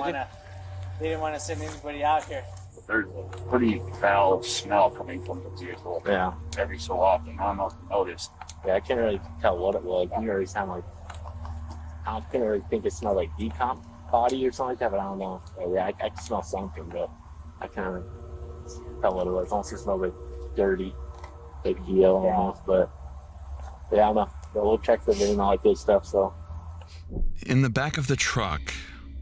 want to send anybody out here. There's a pretty foul smell coming from the vehicle. Yeah. Every so often. I don't know if you noticed. Yeah, I can't really tell what it was. It didn't really sound like. I can't really think it smelled like decomp body or something like that, but I don't know. Yeah, I can smell something, but I can't really tell what it was. It also smelled like dirty, like heel almost, but yeah, I don't know. But we'll check the bin and all that good stuff, so. In the back of the truck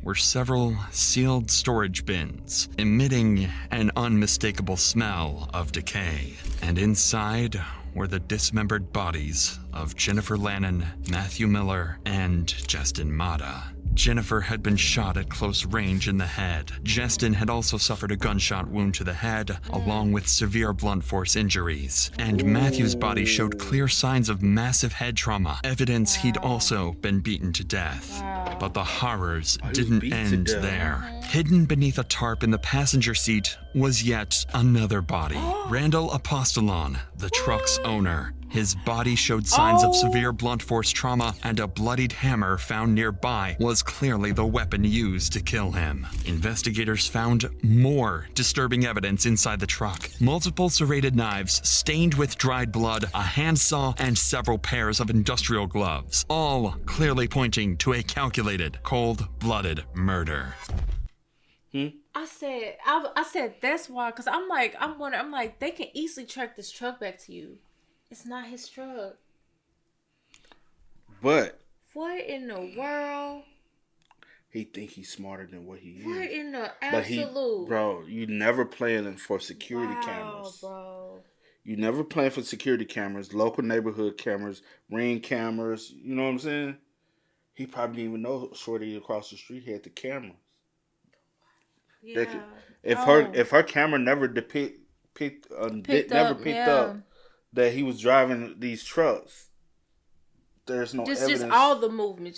were several sealed storage bins, emitting an unmistakable smell of decay. And inside were the dismembered bodies of Jennifer Lannon, Matthew Miller, and Justin Mata. Jennifer had been shot at close range in the head. Justin had also suffered a gunshot wound to the head, along with severe blunt force injuries. And Matthew's body showed clear signs of massive head trauma, evidence he'd also been beaten to death. But the horrors didn't end there. Hidden beneath a tarp in the passenger seat was yet another body. Randall Apostolon, the truck's owner. His body showed signs of severe blunt force trauma, and a bloodied hammer found nearby was clearly the weapon used to kill him. Investigators found more disturbing evidence inside the truck. Multiple serrated knives stained with dried blood, a handsaw, and several pairs of industrial gloves, all clearly pointing to a calculated, cold-blooded murder. I said that's why, because I'm wondering, they can easily track this truck back to you. It's not his truck. But what in the world? He think he's smarter than what he is. What in the absolute? Bro, you never plan for security cameras. Bro. You never plan for security cameras, local neighborhood cameras, ring cameras. You know what I'm saying? He probably didn't even know Shorty across the street had the cameras. Yeah. If her camera never picked up that he was driving these trucks, there's no evidence. Just all the movement,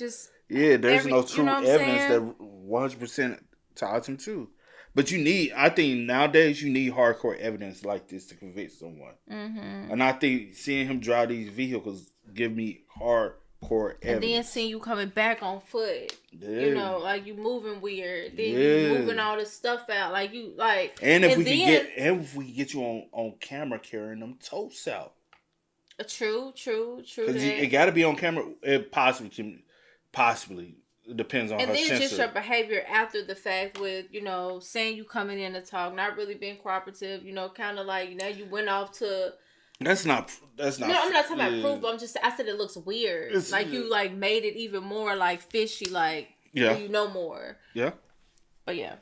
there's no true evidence that 100% ties him to. But I think nowadays you need hardcore evidence like this to convict someone. Mm-hmm. And I think seeing him drive these vehicles give me hardcore evidence. And then seeing you coming back on foot, you know, like you moving weird, then you moving all this stuff out, like you like. And if we get you on camera carrying them totes out. True. Because it got to be on camera. It possibly it depends on her sensor. And then just your behavior after the fact with, you know, saying you coming in to talk, not really being cooperative, you know, kind of like, you know, you went off to. That's not. No, I'm not talking about proof. But I said it looks weird. You like made it even more like fishy, like you know more. Yeah. But yeah.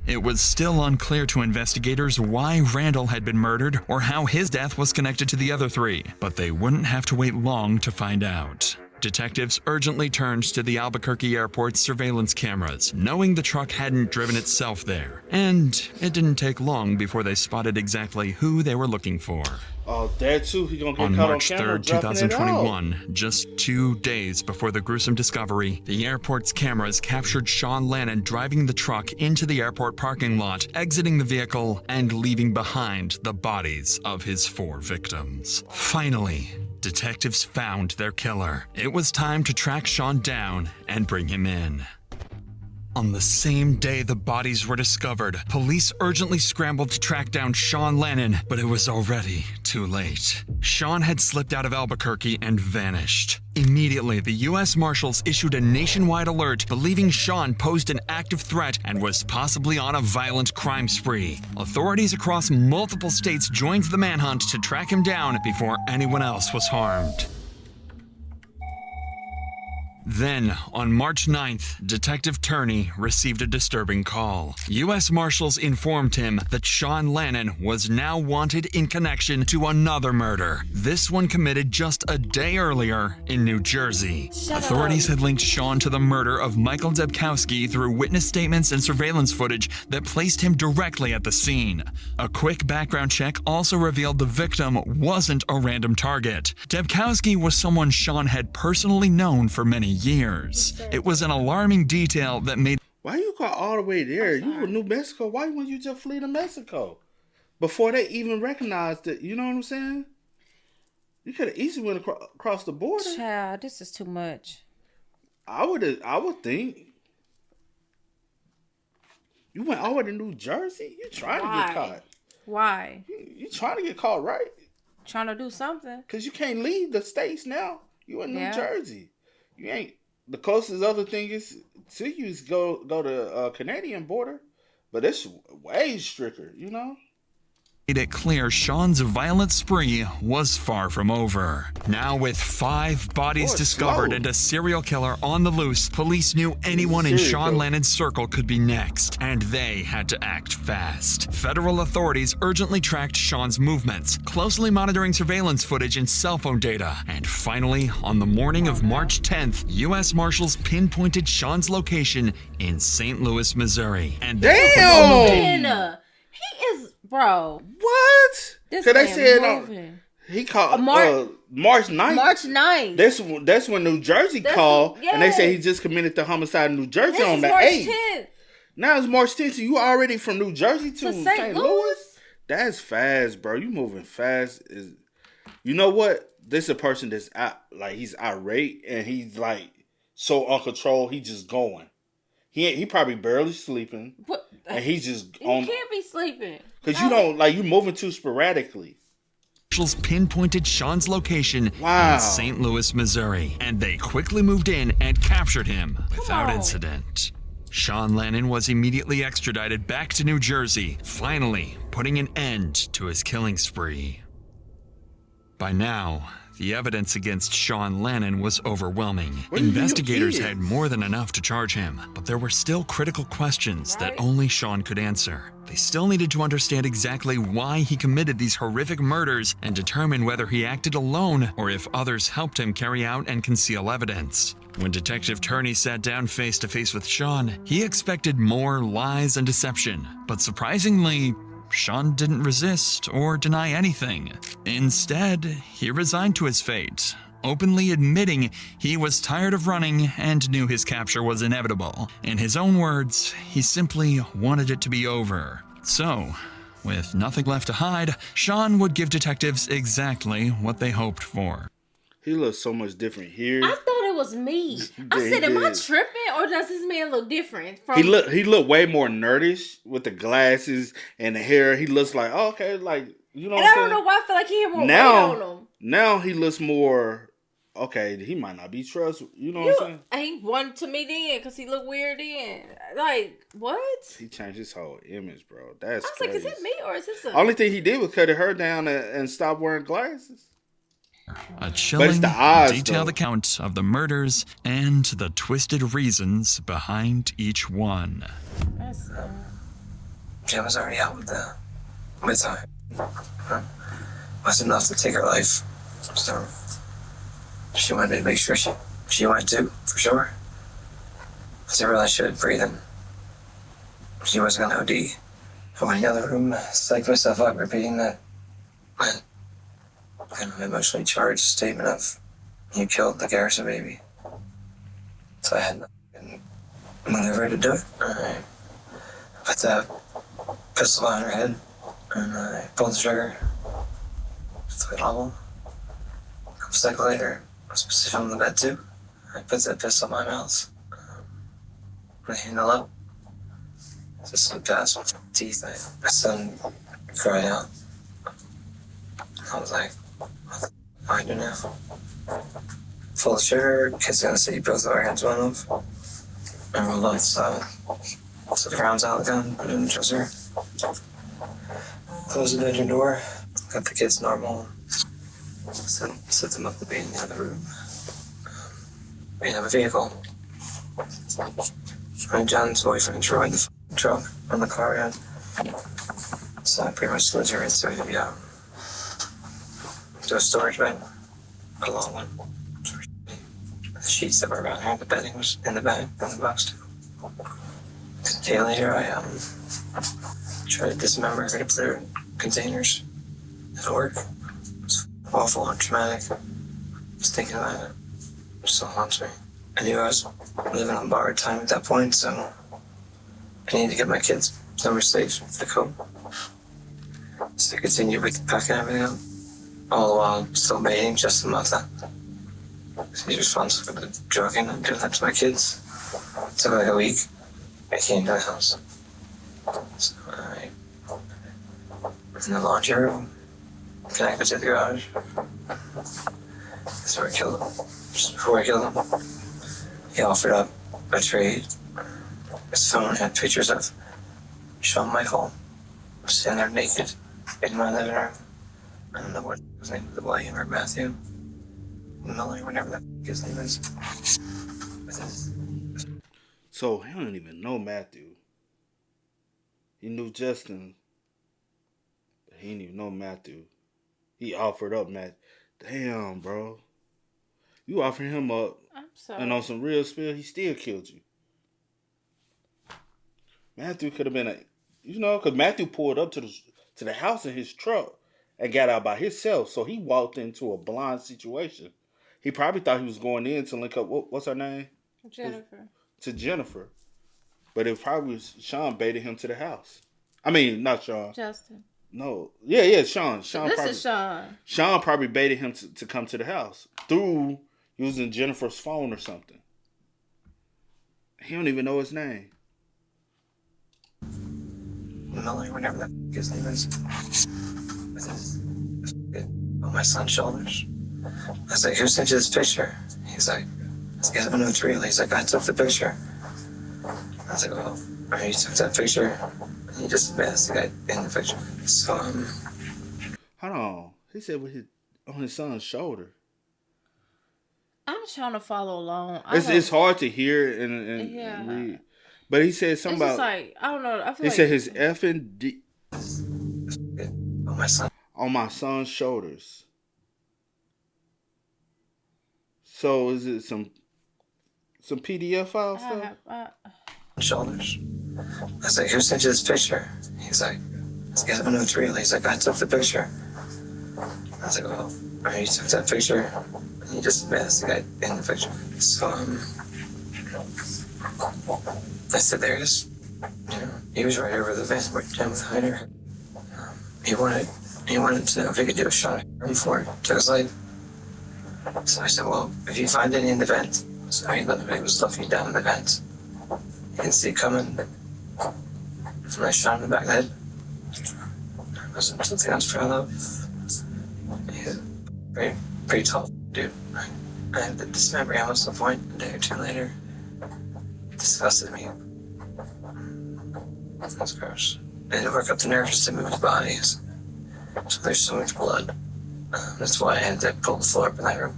It was still unclear to investigators why Randall had been murdered or how his death was connected to the other three, but they wouldn't have to wait long to find out. Detectives urgently turned to the Albuquerque airport's surveillance cameras, knowing the truck hadn't driven itself there. And it didn't take long before they spotted exactly who they were looking for. Oh, that too. He gonna get on caught March on camera 3rd, 2021, just 2 days before the gruesome discovery, the airport's cameras captured Shawn Lannon driving the truck into the airport parking lot, exiting the vehicle, and leaving behind the bodies of his 4 victims. Finally, detectives found their killer. It was time to track Shawn down and bring him in. On the same day the bodies were discovered, police urgently scrambled to track down Shawn Lannon, but it was already too late. Shawn had slipped out of Albuquerque and vanished. Immediately, the U.S. Marshals issued a nationwide alert, believing Shawn posed an active threat and was possibly on a violent crime spree. Authorities across multiple states joined the manhunt to track him down before anyone else was harmed. Then, on March 9th, Detective Turney received a disturbing call. U.S. Marshals informed him that Shawn Lannon was now wanted in connection to another murder, this one committed just a day earlier in New Jersey. Authorities had linked Shawn to the murder of Michael Debkowski through witness statements and surveillance footage that placed him directly at the scene. A quick background check also revealed the victim wasn't a random target. Debkowski was someone Shawn had personally known for many years. It was an alarming detail that made... Why you got all the way there? You were New Mexico. Why wouldn't you just flee to Mexico? Before they even recognized it, you know what I'm saying? You could have easily went across the border. Child, this is too much. I would think. You went all the way to New Jersey? You trying to get caught. Why? You trying to get caught, right? Trying to do something. Because you can't leave the States now. You in New Jersey. You ain't. The closest other thing is to you is go to Canadian border, but it's way stricter, you know. Made it clear Shawn's violent spree was far from over. Now with 5 bodies discovered and a serial killer on the loose, police knew anyone in Shawn Lannon's circle could be next, and they had to act fast. Federal authorities urgently tracked Shawn's movements, closely monitoring surveillance footage and cell phone data. And finally, on the morning of March 10th, U.S. Marshals pinpointed Shawn's location in St. Louis, Missouri. And damn! He is... Bro. What? Because they said he called March 9th. March 9th. That's when New Jersey called. And they say he just committed the homicide in New Jersey on the 8th. 10th. Now it's March 10th. So you already from New Jersey to St. Louis? That's fast, bro. You moving fast. You know what? This is a person that's he's irate and he's like so uncontrolled. He just going. He probably barely sleeping. What? And he's just on. You can't be sleeping. Because you don't, you're moving too sporadically. Marshals pinpointed Shawn's location in St. Louis, Missouri, and they quickly moved in and captured him without incident. Shawn Lannon was immediately extradited back to New Jersey, finally putting an end to his killing spree. By now, the evidence against Shawn Lannon was overwhelming. What do you Investigators think? had more than enough to charge him, but there were still critical questions that only Shawn could answer. They still needed to understand exactly why he committed these horrific murders and determine whether he acted alone or if others helped him carry out and conceal evidence. When Detective Turney sat down face to face with Shawn, he expected more lies and deception, but surprisingly, Shawn didn't resist or deny anything. Instead, he resigned to his fate, openly admitting he was tired of running and knew his capture was inevitable. In his own words, he simply wanted it to be over. So, with nothing left to hide, Shawn would give detectives exactly what they hoped for. He looks so much different here. I thought it was me. I said, am I tripping or does this man look different? He looked way more nerdish with the glasses and the hair. He looks like, oh, okay, like, you know what I'm saying? And I don't know why I feel like he had more weight on him. Now he looks more, okay, he might not be trustworthy. You know what I'm saying? He wanted to me then because he looked weird then. Like, what? He changed his whole image, bro. That's I was crazy. like, is it me or is this a... Only thing he did was cut her down and stop wearing glasses. A chilling, detailed account of the murders and the twisted reasons behind each one. Jen was already out with her. Wasn't enough to take her life. So she wanted me to make sure she went too, for sure. Because I realized she was breathing. She wasn't going to OD. I went in the other room, psyched myself up, repeating that kind of emotionally charged statement of, you killed the Garrison baby. So I had nothing whatever to do it. I put the pistol on her head and I pulled the trigger. Threw it level. A couple seconds later, I was positioned on the bed too. I put that pistol in my mouth. I handle up. Just slipped past my teeth. My son cried out. I was like, what the I do now? Full of sugar, kids gonna see both of our hands went off. And rolled up the rounds out of the gun, put it in the dresser. Closed the bedroom door, got the kids normal. Set them up to be in the other room. We didn't have a vehicle. My John's boyfriend drove the truck on the car in. So I pretty much slid her in so we'd be out. To a storage bin, a long one. The sheets that were around here, the bedding was in the bag, in the box too. A day later, I tried to dismember her to put her in containers. It didn't work. It was awful and traumatic. Just thinking about it, it still haunts me. I knew I was living on borrowed time at that point, so I needed to get my kids somewhere safe to cope. So I continued with the packing and everything up. All the while still mating just a mother. He's responsible for the drugging and doing that to my kids. It took like a week. I came to the house. So I was in the laundry room, connected to the garage. That's where I killed him. Just before I killed him, he offered up a trade. His phone had pictures of Shawn Michael standing there naked in my living room. I don't know what his name was, William or Matthew. Miller, whatever that his name is. So he don't even know Matthew. He knew Justin, but he didn't even know Matthew. He offered up Matt. Damn, bro. You offered him up. I'm sorry. And on some real spill, he still killed you. Matthew could have been because Matthew pulled up to the house in his truck and got out by himself. So he walked into a blind situation. He probably thought he was going in to link up, what's her name? Jennifer. To Jennifer. But it probably was Shawn baited him to the house. I mean, not Shawn. Justin. No. Yeah, Shawn. Is Shawn. Shawn probably baited him to come to the house through using Jennifer's phone or something. He don't even know his name. Miller, whatever that his name is. With his on my son's shoulders. I was like, who sent you this picture? He's like, I don't know it's real. He's like, I took the picture. I was like, well, you took that picture. And you just admitted the guy in the picture. So, Hold on. He said with his on his son's shoulder. I'm trying to follow along. It's hard to hear and read. But he said something about... like, I don't know. I feel he said his effing... On my son. On my son's shoulders. So is it some PDF file stuff? Shoulders. I was like, who sent you this picture? He's like, I don't know it's real. He's like, I took the picture. I was like, well, you took that picture and you just met the guy in the picture. So, I said, there it is. He was right over the vent where Jim was hiding. He wanted to know if he could do a shot before it took his life. So I said, well, if you find any in the vent, so he was looking down in the vent. You can see it coming. And I shot him in the back of the head. It wasn't something I was proud of. He's a pretty tall dude. I had the dismembered at some point, a day or two later. It disgusted me. That's gross. I had to work up the nerves to move his bodies. So there's so much blood. That's why I had to pull the floor up in that room.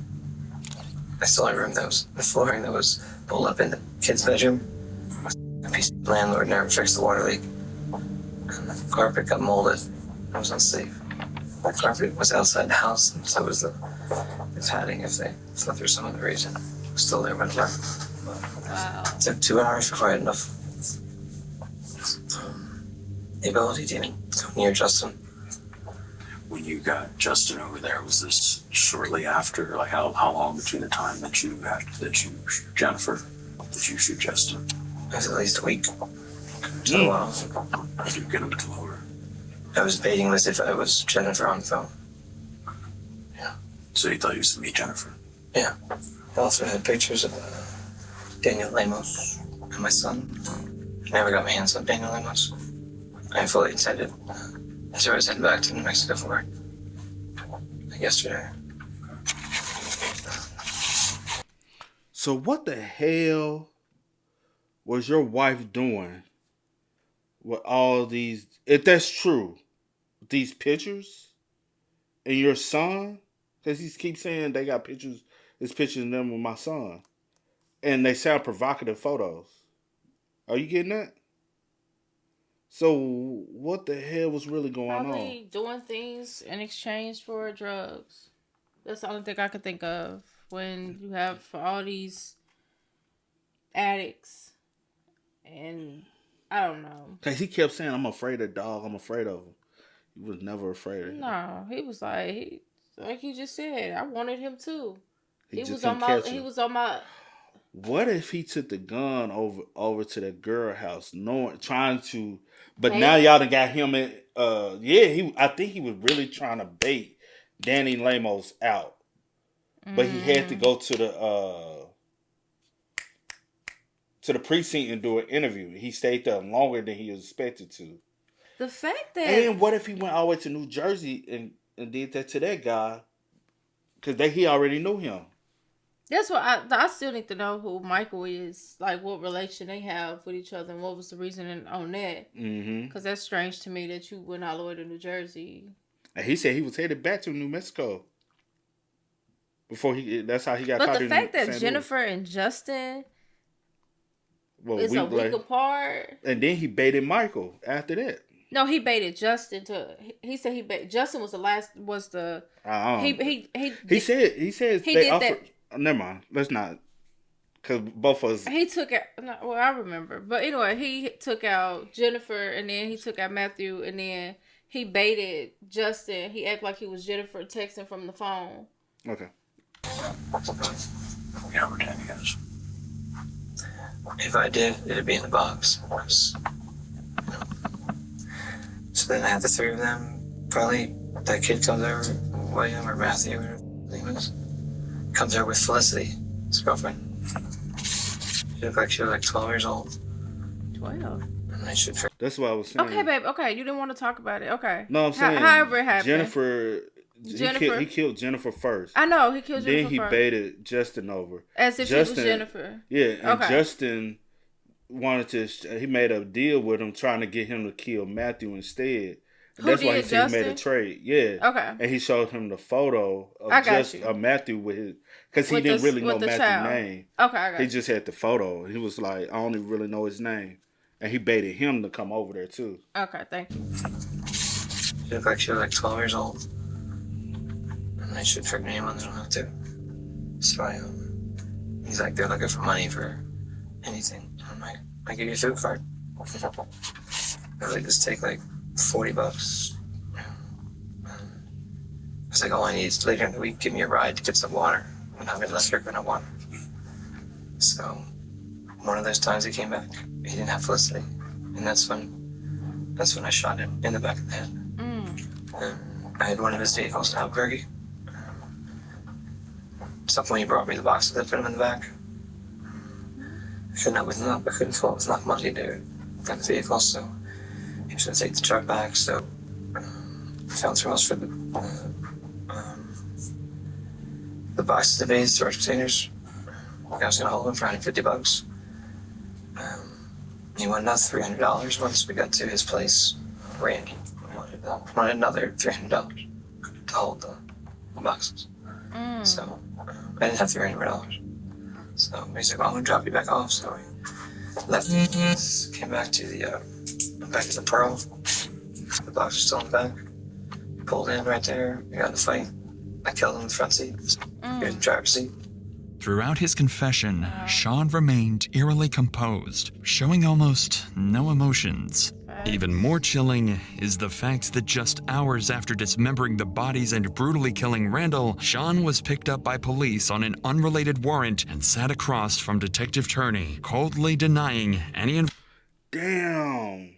I still have a room that was the flooring that was pulled up in the kid's bedroom. A piece of landlord never fixed the water leak. And the carpet got molded. It was unsafe. The carpet was outside the house, and so was the padding if they fell through some other reason. It was still there when it left. Wow. It took 2 hours before I had enough the ability to even go near Justin. When you got Justin over there, was this shortly after? Like how long between the time that you Jennifer, did you shoot Justin? It was at least a week. Took a while. Did you get him to come over? I was baiting this if I was Jennifer on the phone. Yeah. So you thought you was to meet Jennifer? Yeah. I also had pictures of Daniel Lemos and my son. I never got my hands on Daniel Lemos. I fully intended. So I was heading back to New Mexico for work. Yesterday. So what the hell was your wife doing with all these, if that's true, these pictures and your son? Because he keeps saying they got pictures, there's pictures of them with my son. And they sound provocative photos. Are you getting that? So what the hell was really going on? Probably doing things in exchange for drugs. That's the only thing I could think of when you have for all these addicts. And I don't know. Because he kept saying, I'm afraid of dog. I'm afraid of him. He was never afraid of him. No, he was like you just said, I wanted him too. He was on my... What if he took the gun over to the girl house, trying to, but now y'all done got him in. I think he was really trying to bait Danny Lemos out, but he had to go to the precinct and do an interview. He stayed there longer than he was expected to. The fact that, and what if he went all the way to New Jersey and did that to that guy, because he already knew him. That's what I still need to know who Michael is, like what relation they have with each other, and what was the reasoning on that. Because that's strange to me that you went all the way to New Jersey. And he said he was headed back to New Mexico before that's how he got caught. But the fact that Jennifer and Justin is a week apart, and then he baited Michael after that. No, he baited Justin to. He said he baited Justin was the last. Was the he said they offered. That. Never mind. Let's not. Because both of us. He took out. Well, I remember. But anyway, he took out Jennifer and then he took out Matthew and then he baited Justin. He acted like he was Jennifer texting from the phone. Okay. Yeah, we're 10 guys. If I did, it'd be in the box. So then I had the 3 of them. Probably that kid comes over, William or Matthew or whatever his name was. Comes over with Felicity, his girlfriend. She looked like she was like 12 years old. 12? That's what I was saying. Okay, babe. Okay, you didn't want to talk about it. Okay. No, I'm saying however it happened. Jennifer. He killed Jennifer first. I know, he killed Jennifer first. Then he baited Justin over. As if Justin, she was Jennifer. Yeah, and Justin wanted to... He made a deal with him trying to get him to kill Matthew instead. That's why he said he made a trade. Yeah. Okay. And he showed him the photo of Matthew with his, because he didn't really know Matthew's name. Okay, I got He just had the photo. He was like, I don't even really know his name. And he baited him to come over there too. Okay, thank you. She looked like she was like 12 years old. And I should her name on the don't have to. So he's like, they're looking for money for anything. I'm like, I give you a food card. I was like, just take like $40. I was like, all I need is later in the week, give me a ride to get some water. And I've been left here for no water. So one of those times he came back, he didn't have Felicity. And that's when I shot him in the back of the head. I had one of his vehicles in Albuquerque. At some point he brought me the boxes that put him in the back. I couldn't open them up. I couldn't fill up enough money to get the vehicle, so he was going to take the truck back. So I found somewhere else for the boxes of A's, storage containers. I was going to hold them for $150. He wanted another $300 once we got to his place. Randy wanted another $300 to hold the boxes. So I didn't have $300. So he's like, well, I'm going to drop you back off. So we left, came back to the Pearl. The box was still in the back. Pulled in right there. We got in a fight. I killed him in the front seat. He was in the driver's seat. Throughout his confession, Shawn remained eerily composed, showing almost no emotions. Even more chilling is the fact that just hours after dismembering the bodies and brutally killing Randall, Shawn was picked up by police on an unrelated warrant and sat across from Detective Turney, coldly denying any Damn.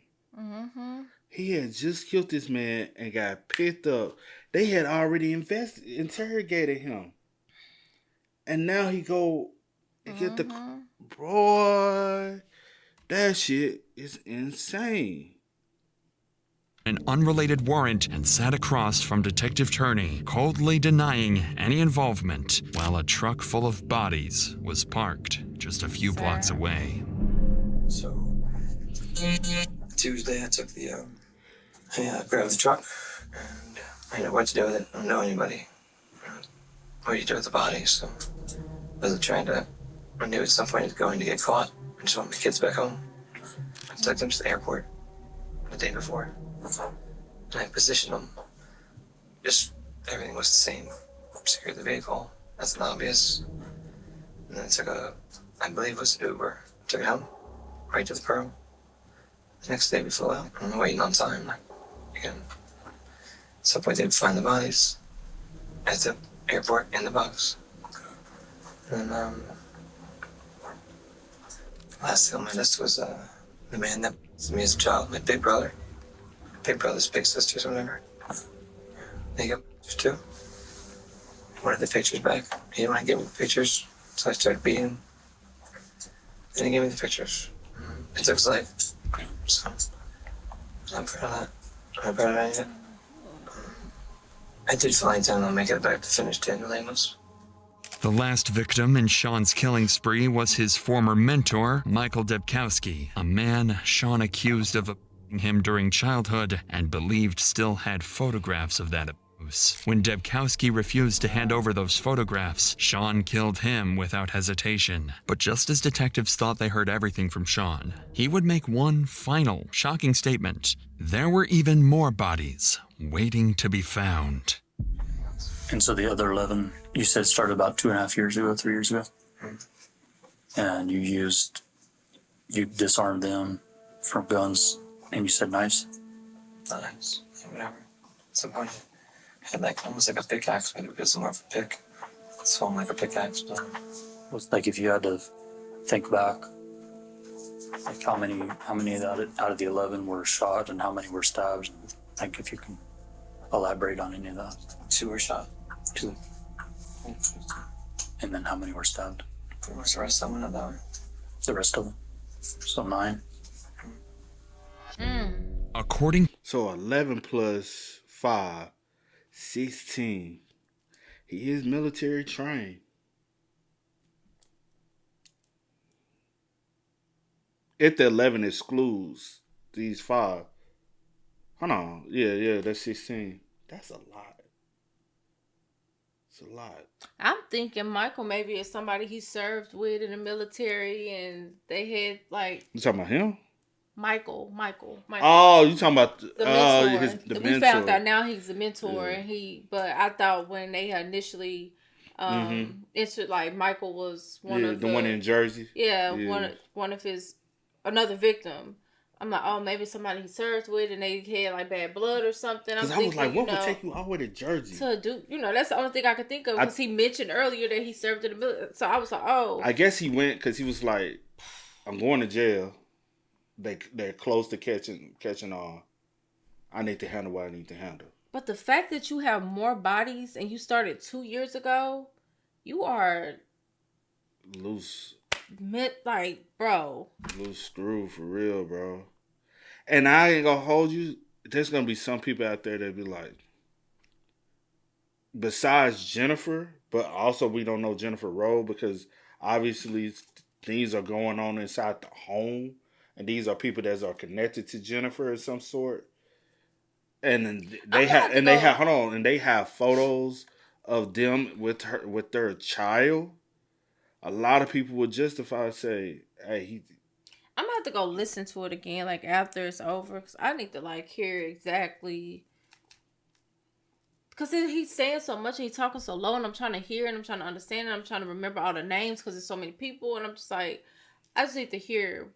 He had just killed this man and got picked up. They had already interrogated him. And now he go and get the... Boy, that shit is insane. An unrelated warrant and sat across from Detective Turney, coldly denying any involvement, while a truck full of bodies was parked just a few blocks away. So Tuesday I took I grabbed the truck and I didn't know what to do with it. I don't know anybody. What do you do with the body? So I knew at some point it was going to get caught. I just wanted my kids back home. I took them to the airport the day before. And I positioned them. Just everything was the same. Secured the vehicle. That's not obvious. And then I took I believe it was an Uber. Took it home. Right to the Pearl. The next day we flew out. I'm waiting on time. Again. At some point they'd find the bodies at the airport in the box. And last thing on my list was the man that was me as a child, my big brother. Big brothers, big sisters, whatever. They got pictures too. Wanted the pictures back. He didn't want to give me the pictures, so I started beating him. Then he gave me the pictures. It took his life. So I'm proud of that. I'm proud of that yet. I did fly in town. I'll make it back to finish Daniel Amos. The last victim in Shawn's killing spree was his former mentor, Michael Debkowski, a man Shawn accused of abusing him during childhood and believed still had photographs of that abuse. When Debkowski refused to hand over those photographs, Shawn killed him without hesitation. But just as detectives thought they heard everything from Shawn, he would make one final, shocking statement. There were even more bodies waiting to be found. And so the other 11, you said started about 2.5 years ago, 3 years ago? And you disarmed them from guns, and you said knives? Knives, whatever. At some point, I had almost like a pickaxe, but it was more of a pick. It swung like a pickaxe. Was like if you had to think back, like how many out of the 11 were shot and how many were stabbed? Like if you can elaborate on any of that. 2 were shot. 2. And then how many were stabbed? Pretty much the rest of them went that way. The rest of them? So 9. So 11 plus 5, 16. He is military trained. If the 11 excludes these 5. Hold on. Yeah, that's 16. That's a lot. It's a lot. I'm thinking Michael maybe is somebody he served with in the military, and they had like. You talking about him? Michael. Oh, you talking about the mentor? the we mentor. Found out now he's the mentor, and But I thought when they had initially, entered, like Michael was one of the one in Jersey. Yeah, one of his another victim. I'm like, oh, maybe somebody he served with, and they had like bad blood or something. Because I was like, what would take you all the way to Jersey? To do, that's the only thing I could think of. Because he mentioned earlier that he served in the military, so I was like, oh. I guess he went because he was like, I'm going to jail. They're close to catching on. I need to handle what I need to handle. But the fact that you have more bodies and you started 2 years ago, you are loose. Bro. Loose screw for real, bro. And I ain't gonna hold you. There's gonna be some people out there that be like, besides Jennifer, but also we don't know Jennifer Rowe because obviously things are going on inside the home. And these are people that are connected to Jennifer of some sort. And they have photos of them with their child. A lot of people would justify say, hey, I'm gonna have to go listen to it again, like after it's over, because I need to hear exactly. Because he's saying so much and he's talking so low, and I'm trying to hear and I'm trying to understand and I'm trying to remember all the names because there's so many people, and I'm just like, I just need to hear.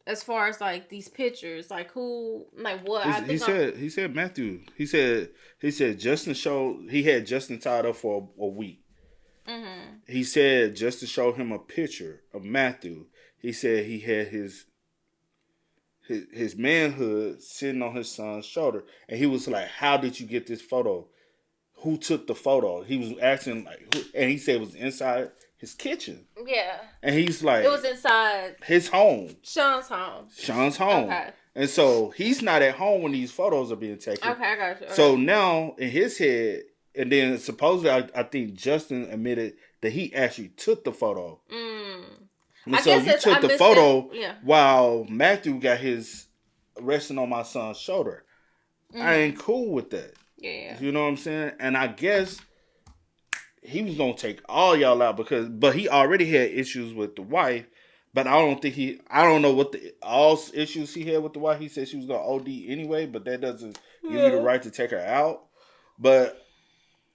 As far as these pictures, who, what? He said Matthew. He said Justin he had Justin tied up for a week. Mm-hmm. He said Justin showed him a picture of Matthew. He said he had his manhood sitting on his son's shoulder, and he was like, "How did you get this photo? Who took the photo?" He was asking and he said it was inside his kitchen. Yeah. And he's like, it was inside his home. Shawn's home. Okay. And so he's not at home when these photos are being taken. Okay, I got you. Okay. So now in his head, and then supposedly I think Justin admitted that he actually took the photo. And so you took the photo while Matthew got his resting on my son's shoulder. I ain't cool with that. Yeah. You know what I'm saying? And I guess he was gonna take all y'all out but he already had issues with the wife, but I don't know what all issues he had with the wife. He said she was gonna OD anyway, but that doesn't give you the right to take her out. But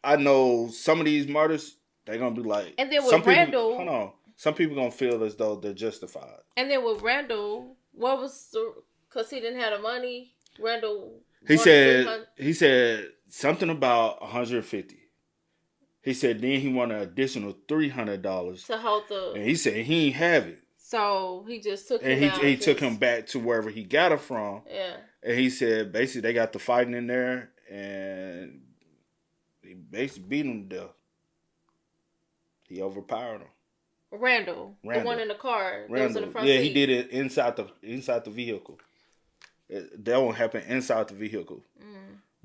I know some of these murders, they're gonna be like, and then with Randall, hold on, some people gonna feel as though they're justified. And then with Randall, because he didn't have the money, Randall. He said something about 150. He said then he wanted an additional $300 to hold the. And he said he ain't have it. So he just took him out. He took him back to wherever he got it from. Yeah. And he said basically they got the fighting in there and he basically beat him to death. He overpowered him. Randall, the one in the car. That was in the front seat. He did it inside the vehicle. That won't happen inside the vehicle.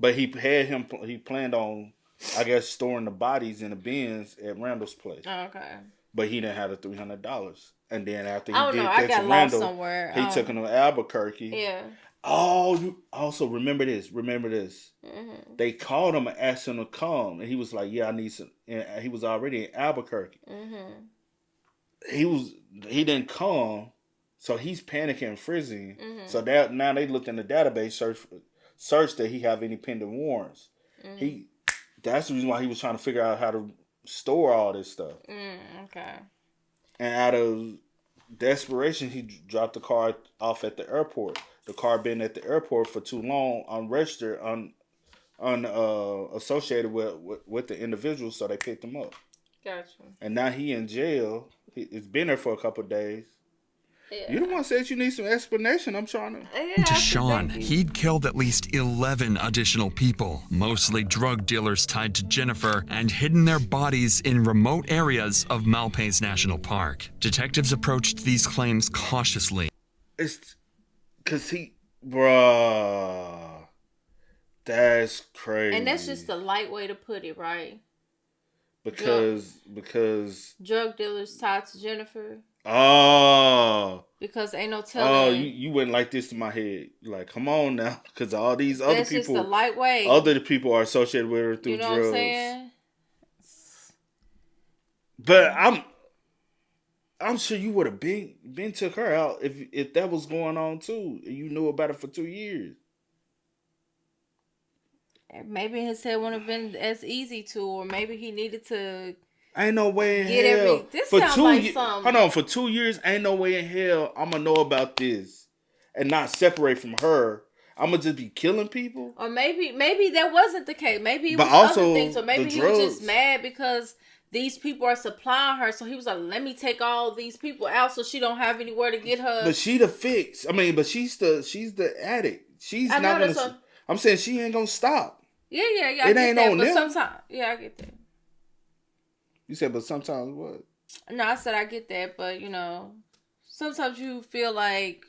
But he planned on, I guess, storing the bodies in the bins at Randall's place. Oh, okay. But he didn't have the $300. And then after he did that to Randall, somewhere. He took him to Albuquerque. Yeah. Oh, you also remember this. Mm-hmm. They called him and asked him to come. And he was like, yeah, I need some. And he was already in Albuquerque. Mm-hmm. He didn't come. So he's panicking and freezing. Mm-hmm. So now they looked in the database, searched that he have any pending warrants. Mm-hmm. That's the reason why he was trying to figure out how to store all this stuff. Okay. And out of desperation, he dropped the car off at the airport. The car been at the airport for too long, unregistered, associated with the individual, so they picked him up. Gotcha. And now he in jail. It's been there for a couple of days. Yeah. You the one said you need some explanation. I'm trying to. Yeah, to Shawn, he'd killed at least 11 additional people, mostly drug dealers tied to Jennifer, and hidden their bodies in remote areas of Malpais National Park. Detectives approached these claims cautiously. It's because bruh, that's crazy. And that's just the light way to put it, right? Because drug dealers tied to Jennifer. Oh. Because ain't no telling. Oh, you went like this to my head. Like, come on now. Because all these other That's people. Just a lightweight. Other people are associated with her through drugs. What I'm saying? But I'm sure you would have been took her out if that was going on too. You knew about it for 2 years. Maybe his head wouldn't have been as easy to, or maybe he needed to. Ain't no way in hell. This sounds like something. Hold on, for 2 years, ain't no way in hell I'm gonna know about this and not separate from her. I'm gonna just be killing people. Or maybe that wasn't the case. Maybe it was also, other things. Or maybe he was just mad because these people are supplying her. So he was like, "Let me take all these people out so she don't have anywhere to get her." But she the fix. I mean, but she's the addict. She's not gonna. I'm saying she ain't gonna stop. Yeah. It ain't on them. Sometimes, I get that. You said, but sometimes what? No, I said I get that, but sometimes you feel like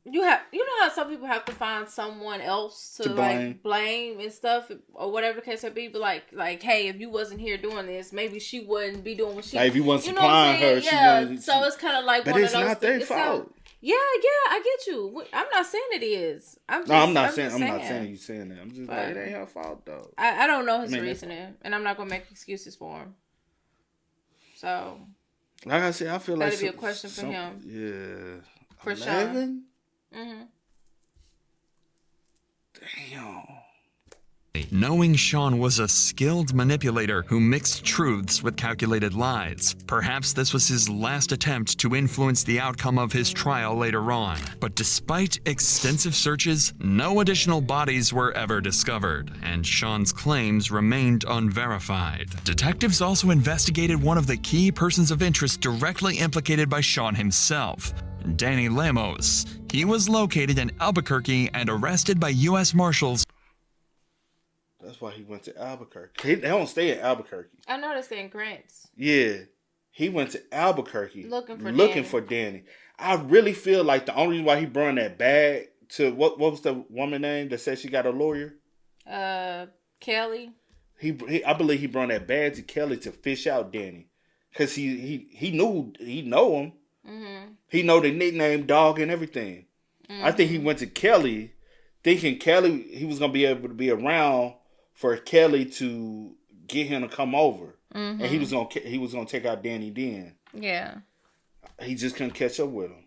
you know how some people have to find someone else to like blame and stuff or whatever the case may be. But like, hey, if you wasn't here doing this, maybe she wouldn't be doing what she. Like if you wasn't supplying her, so it's kind of like. But one it's of those not their fault. Yeah, I get you. I'm not saying it is. I'm not saying you saying that. I'm just like, it ain't her fault though. I don't know his reasoning, and I'm not gonna make excuses for him. So, like I said, I feel like that'd be a question for him. Yeah, for 11? Shawn. Damn. Knowing Shawn was a skilled manipulator who mixed truths with calculated lies, perhaps this was his last attempt to influence the outcome of his trial later on. But despite extensive searches, no additional bodies were ever discovered, and Shawn's claims remained unverified. Detectives also investigated one of the key persons of interest directly implicated by Shawn himself, Danny Lemos. He was located in Albuquerque and arrested by U.S. Marshals. That's why he went to Albuquerque. They don't stay in Albuquerque. I know they stay in Grants. Yeah. He went to Albuquerque looking for Danny. I really feel like the only reason why he brought that bag to what was the woman name that said she got a lawyer? Kelli. I believe he brought that bag to Kelli to fish out Danny. Cause he know him. Mm-hmm. He know the nickname, dog, and everything. Mm-hmm. I think he went to Kelli thinking he was gonna be able to be around for Kelli to get him to come over, and he was gonna take out Danny then. Yeah, he just couldn't catch up with him.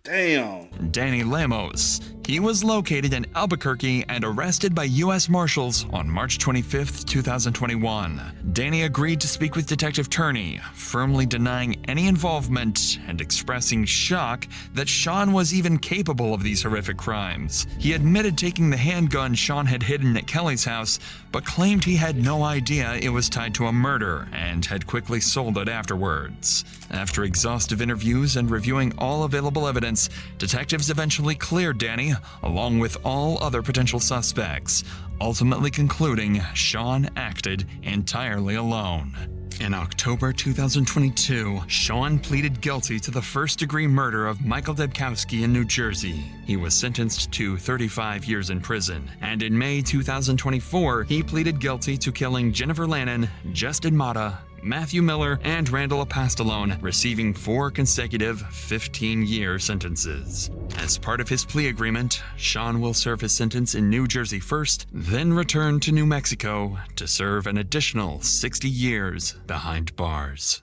Damn. Danny Lemos. He was located in Albuquerque and arrested by U.S. Marshals on March 25th, 2021. Danny agreed to speak with Detective Turney, firmly denying any involvement and expressing shock that Shawn was even capable of these horrific crimes. He admitted taking the handgun Shawn had hidden at Kelli's house, but claimed he had no idea it was tied to a murder and had quickly sold it afterwards. After exhaustive interviews and reviewing all available evidence, detectives eventually cleared Danny, along with all other potential suspects, ultimately concluding Shawn acted entirely alone. In October 2022, Shawn pleaded guilty to the first-degree murder of Michael Debkowski in New Jersey. He was sentenced to 35 years in prison, and in May 2024, he pleaded guilty to killing Jennifer Lannon, Justin Mata, Matthew Miller, and Randall Apostolone, receiving 4 consecutive 15-year sentences. As part of his plea agreement, Shawn will serve his sentence in New Jersey first, then return to New Mexico to serve an additional 60 years behind bars.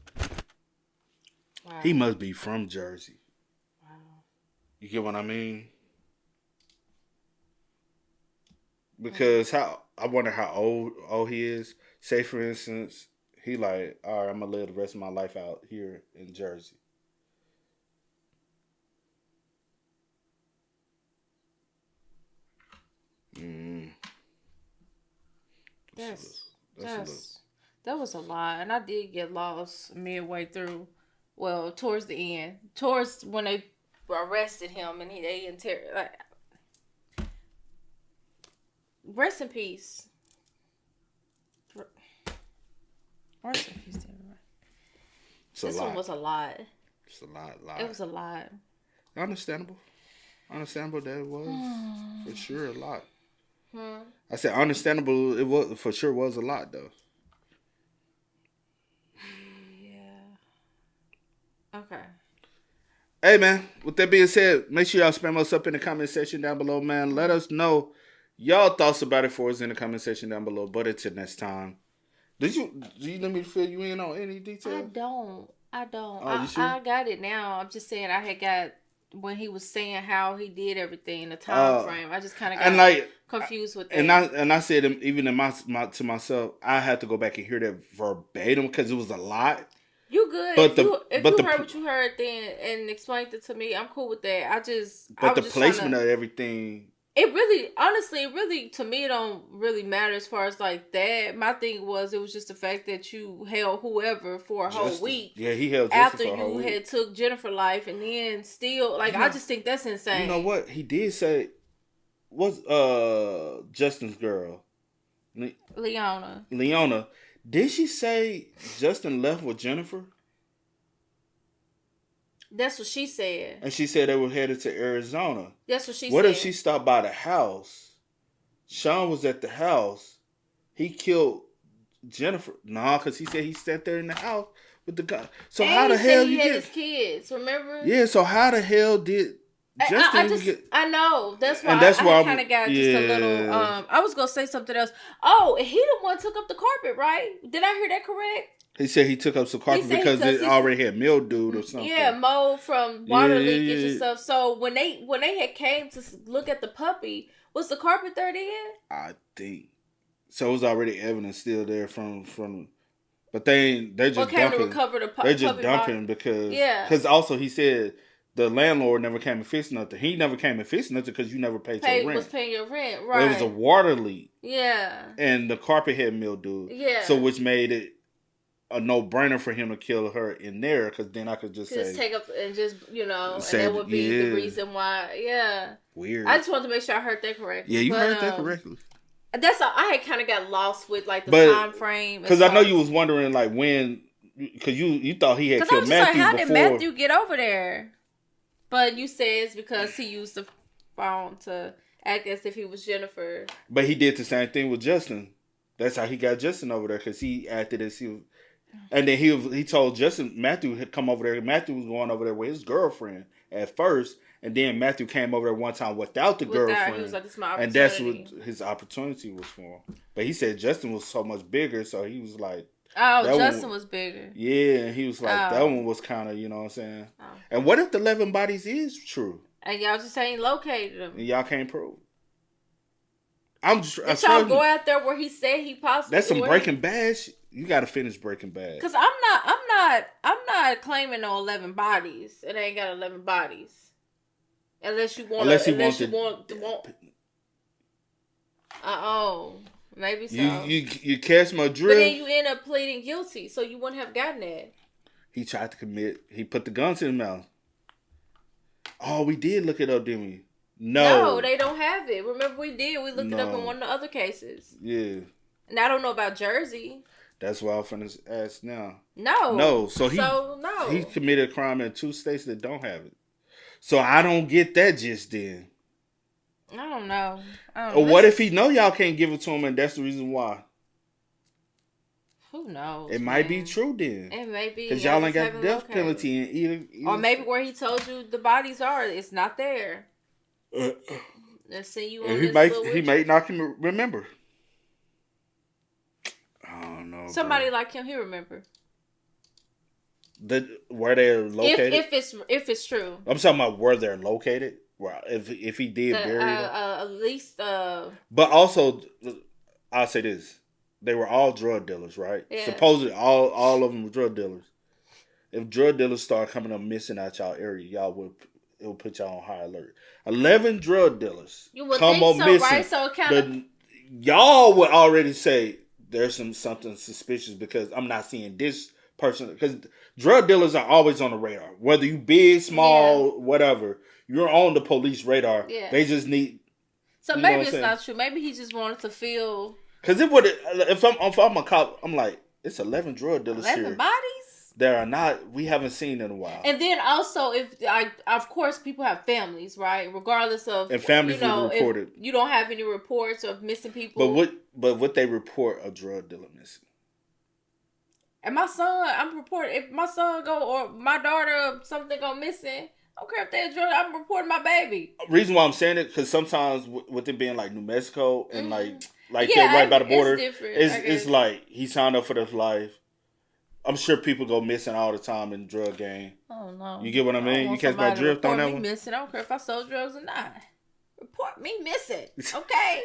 Wow. He must be from Jersey. Wow. You get what I mean? Because I wonder how old he is. Say, for instance, he like, all right, I'm going to live the rest of my life out here in Jersey. That was a lot. And I did get lost midway through. Well, towards the end. Towards when they arrested him and they interrogated. Rest in peace. Rest in peace to everyone. This one was a lot. It's a lot. It was a lot. Understandable that it was for sure a lot. I said understandable. It was for sure was a lot though. Okay. Hey, man, with that being said, make sure y'all spam us up in the comment section down below, man. Let us know y'all thoughts about it for us in the comment section down below. But until next time. Do you let me fill you in on any details? I don't. Oh, you sure? I got it now. I'm just saying I had got when he was saying how he did everything, the time frame. I just kind of got confused with that. And I said even in my to myself, I had to go back and hear that verbatim because it was a lot. You good? But if you heard what you heard then and explained it to me, I'm cool with that. The placement of everything. It really, to me, it don't really matter as far as like that. My thing was, it was just the fact that you held whoever for a whole week. Yeah, he held after for a whole week. Had took Jennifer life, and then still, like, I just think that's insane. You know what? He did say, what's Justin's girl? Leona. Did she say Justin left with Jennifer? That's what she said. And she said they were headed to Arizona. That's what she said. What if she stopped by the house? Shawn was at the house. He killed Jennifer. Nah, because he said he sat there in the house with the gun. So and how the hell you get his kids? Remember? Yeah. So how the hell did Justin I know. That's why. And that's why I kind of got just a little. I was gonna say something else. Oh, he the one took up the carpet, right? Did I hear that correct? He said he took up some carpet because it already had mildew or something. Yeah, mold from water leakage and stuff. So when they had came to look at the puppy, was the carpet there then? I think so. It was already evidence still there from. But they're just dumping. To recover the they're just dumping body. Because also he said the landlord never came and fixed nothing. He never came and fixed nothing because you never paid your rent. Was paying your rent, right? It was a water leak. Yeah. And the carpet had mildew. Yeah. So which made it a no-brainer for him to kill her in there, because then I could just say... take up and just, and that would be the reason why, Weird. I just wanted to make sure I heard that correctly. Yeah, you heard that correctly. That's all. I had kind of got lost with, like, the time frame. Because I know you was wondering, like, when... Because you thought he had killed Matthew how before... did Matthew get over there? But you said it's because he used the phone to act as if he was Jennifer. But he did the same thing with Justin. That's how he got Justin over there, because he acted as he was... And then he told Justin, Matthew had come over there. Matthew was going over there with his girlfriend at first. And then Matthew came over there one time without the girlfriend. He was like, this is my opportunity. And that's what his opportunity was for. But he said Justin was so much bigger. So he was like... Oh, Justin was bigger. Yeah, and he was like, that one was kind of, you know what I'm saying? Oh. And what if the 11 bodies is true? And y'all just ain't located them. And y'all can't prove. I'm just... Did y'all go out there where he said he possibly... That's some Breaking Bad shit. You got to finish Breaking Bad. Because I'm not claiming no 11 bodies. It ain't got 11 bodies. Unless you want. Maybe so. You catch my drift. But then you end up pleading guilty, so you wouldn't have gotten that. He tried to commit. He put the gun to his mouth. Oh, we did look it up, didn't we? No, they don't have it. Remember, we did. We looked it up in one of the other cases. Yeah. And I don't know about Jersey. That's why I'm finna ask now. No. So he committed a crime in 2 states that don't have it. So I don't get that just then. I don't know. Or what if he know y'all can't give it to him and that's the reason why? Who knows? It might be true then. It may be. Because y'all ain't got the death penalty in either. Or maybe where he told you the bodies are, it's not there. Let's see you on he might not remember. Oh no. Somebody like him, he remember. Where they're located? If it's true. I'm talking about where they're located. Well, if he did bury them. At least But also, I'll say this. They were all drug dealers, right? Yeah. Supposedly all of them were drug dealers. If drug dealers start coming up missing out y'all area, it will put y'all on high alert. 11 drug dealers come up missing. Right? So y'all would already say there's something suspicious because I'm not seeing this person. Because drug dealers are always on the radar. Whether you big, small, whatever, you're on the police radar. Yeah. They just need... So maybe it's not true. Maybe he just wanted to feel... Because it would... If I'm a cop, I'm like, it's 11 drug dealers 11 here. Bodies? There are not... We haven't seen in a while. And then also, of course, people have families, right? Regardless of... And families will report it. You don't have any reports of missing people. But what they report a drug dealer missing? And my son, I'm reporting, if my son go or my daughter or something go missing, I don't care if they're drug, I'm reporting my baby. Reason why I'm saying it, because sometimes with it being like New Mexico and like yeah, that right by the border, it's like he signed up for this life. I'm sure people go missing all the time in drug game. Oh no. You get what I mean? You catch my drift on that one? Missing. I don't care if I sold drugs or not. Report me missing. Okay?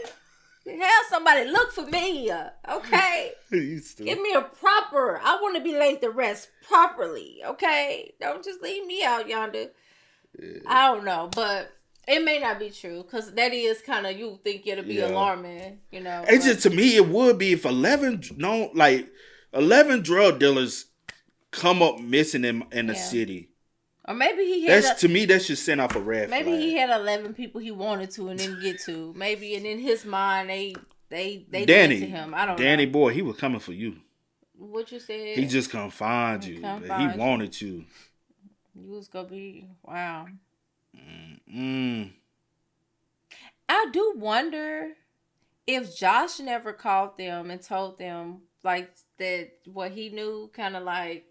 Have somebody look for me. Okay? Give me a proper. I want to be laid to rest properly. Okay? Don't just leave me out yonder. Yeah. I don't know, but it may not be true because that is kind of, you think it'll be alarming, you know. It's just, to me, it would be if 11 drug dealers come up missing in the city. Or maybe he had to me, that should send off a red flag. Maybe he had 11 people he wanted to and didn't get to. Maybe, and in his mind, they did to him. I don't know. Danny, boy, he was coming for you. What you said? He just come find you. He wanted you. You was gonna be, wow. I do wonder if Josh never called them and told them like that what he knew, kind of like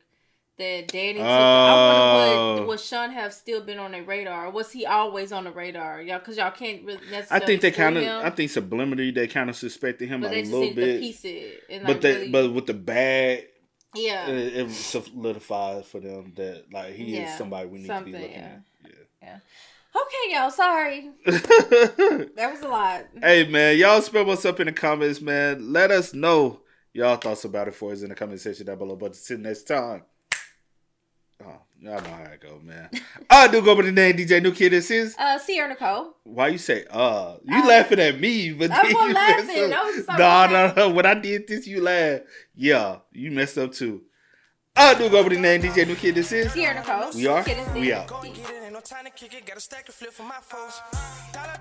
that Danny took. I wonder would Shawn have still been on their radar? Or was he always on the radar? Y'all, because y'all can't really necessarily. I think they kind of. I think subliminally they kind of suspected him a little bit. To piece it and but but with the bag. Yeah, it solidifies for them that like he is somebody we need to be looking at. Yeah. Okay, y'all. Sorry, that was a lot. Hey, man, y'all spell what's up in the comments, man. Let us know y'all thoughts about it for us in the comment section down below. But until next time, y'all know how it go, man. I do go by the name DJ New Kid. This is Sierra Nicole. Why you say You laughing at me, but I wasn't laughing. I was so no. When I did this, you laughed. Yeah, you messed up too. I do go by the name DJ New Kid. This is Sierra Nicole. We are. We out. Time to kick it, got a stack of flip for my foes. Dollar.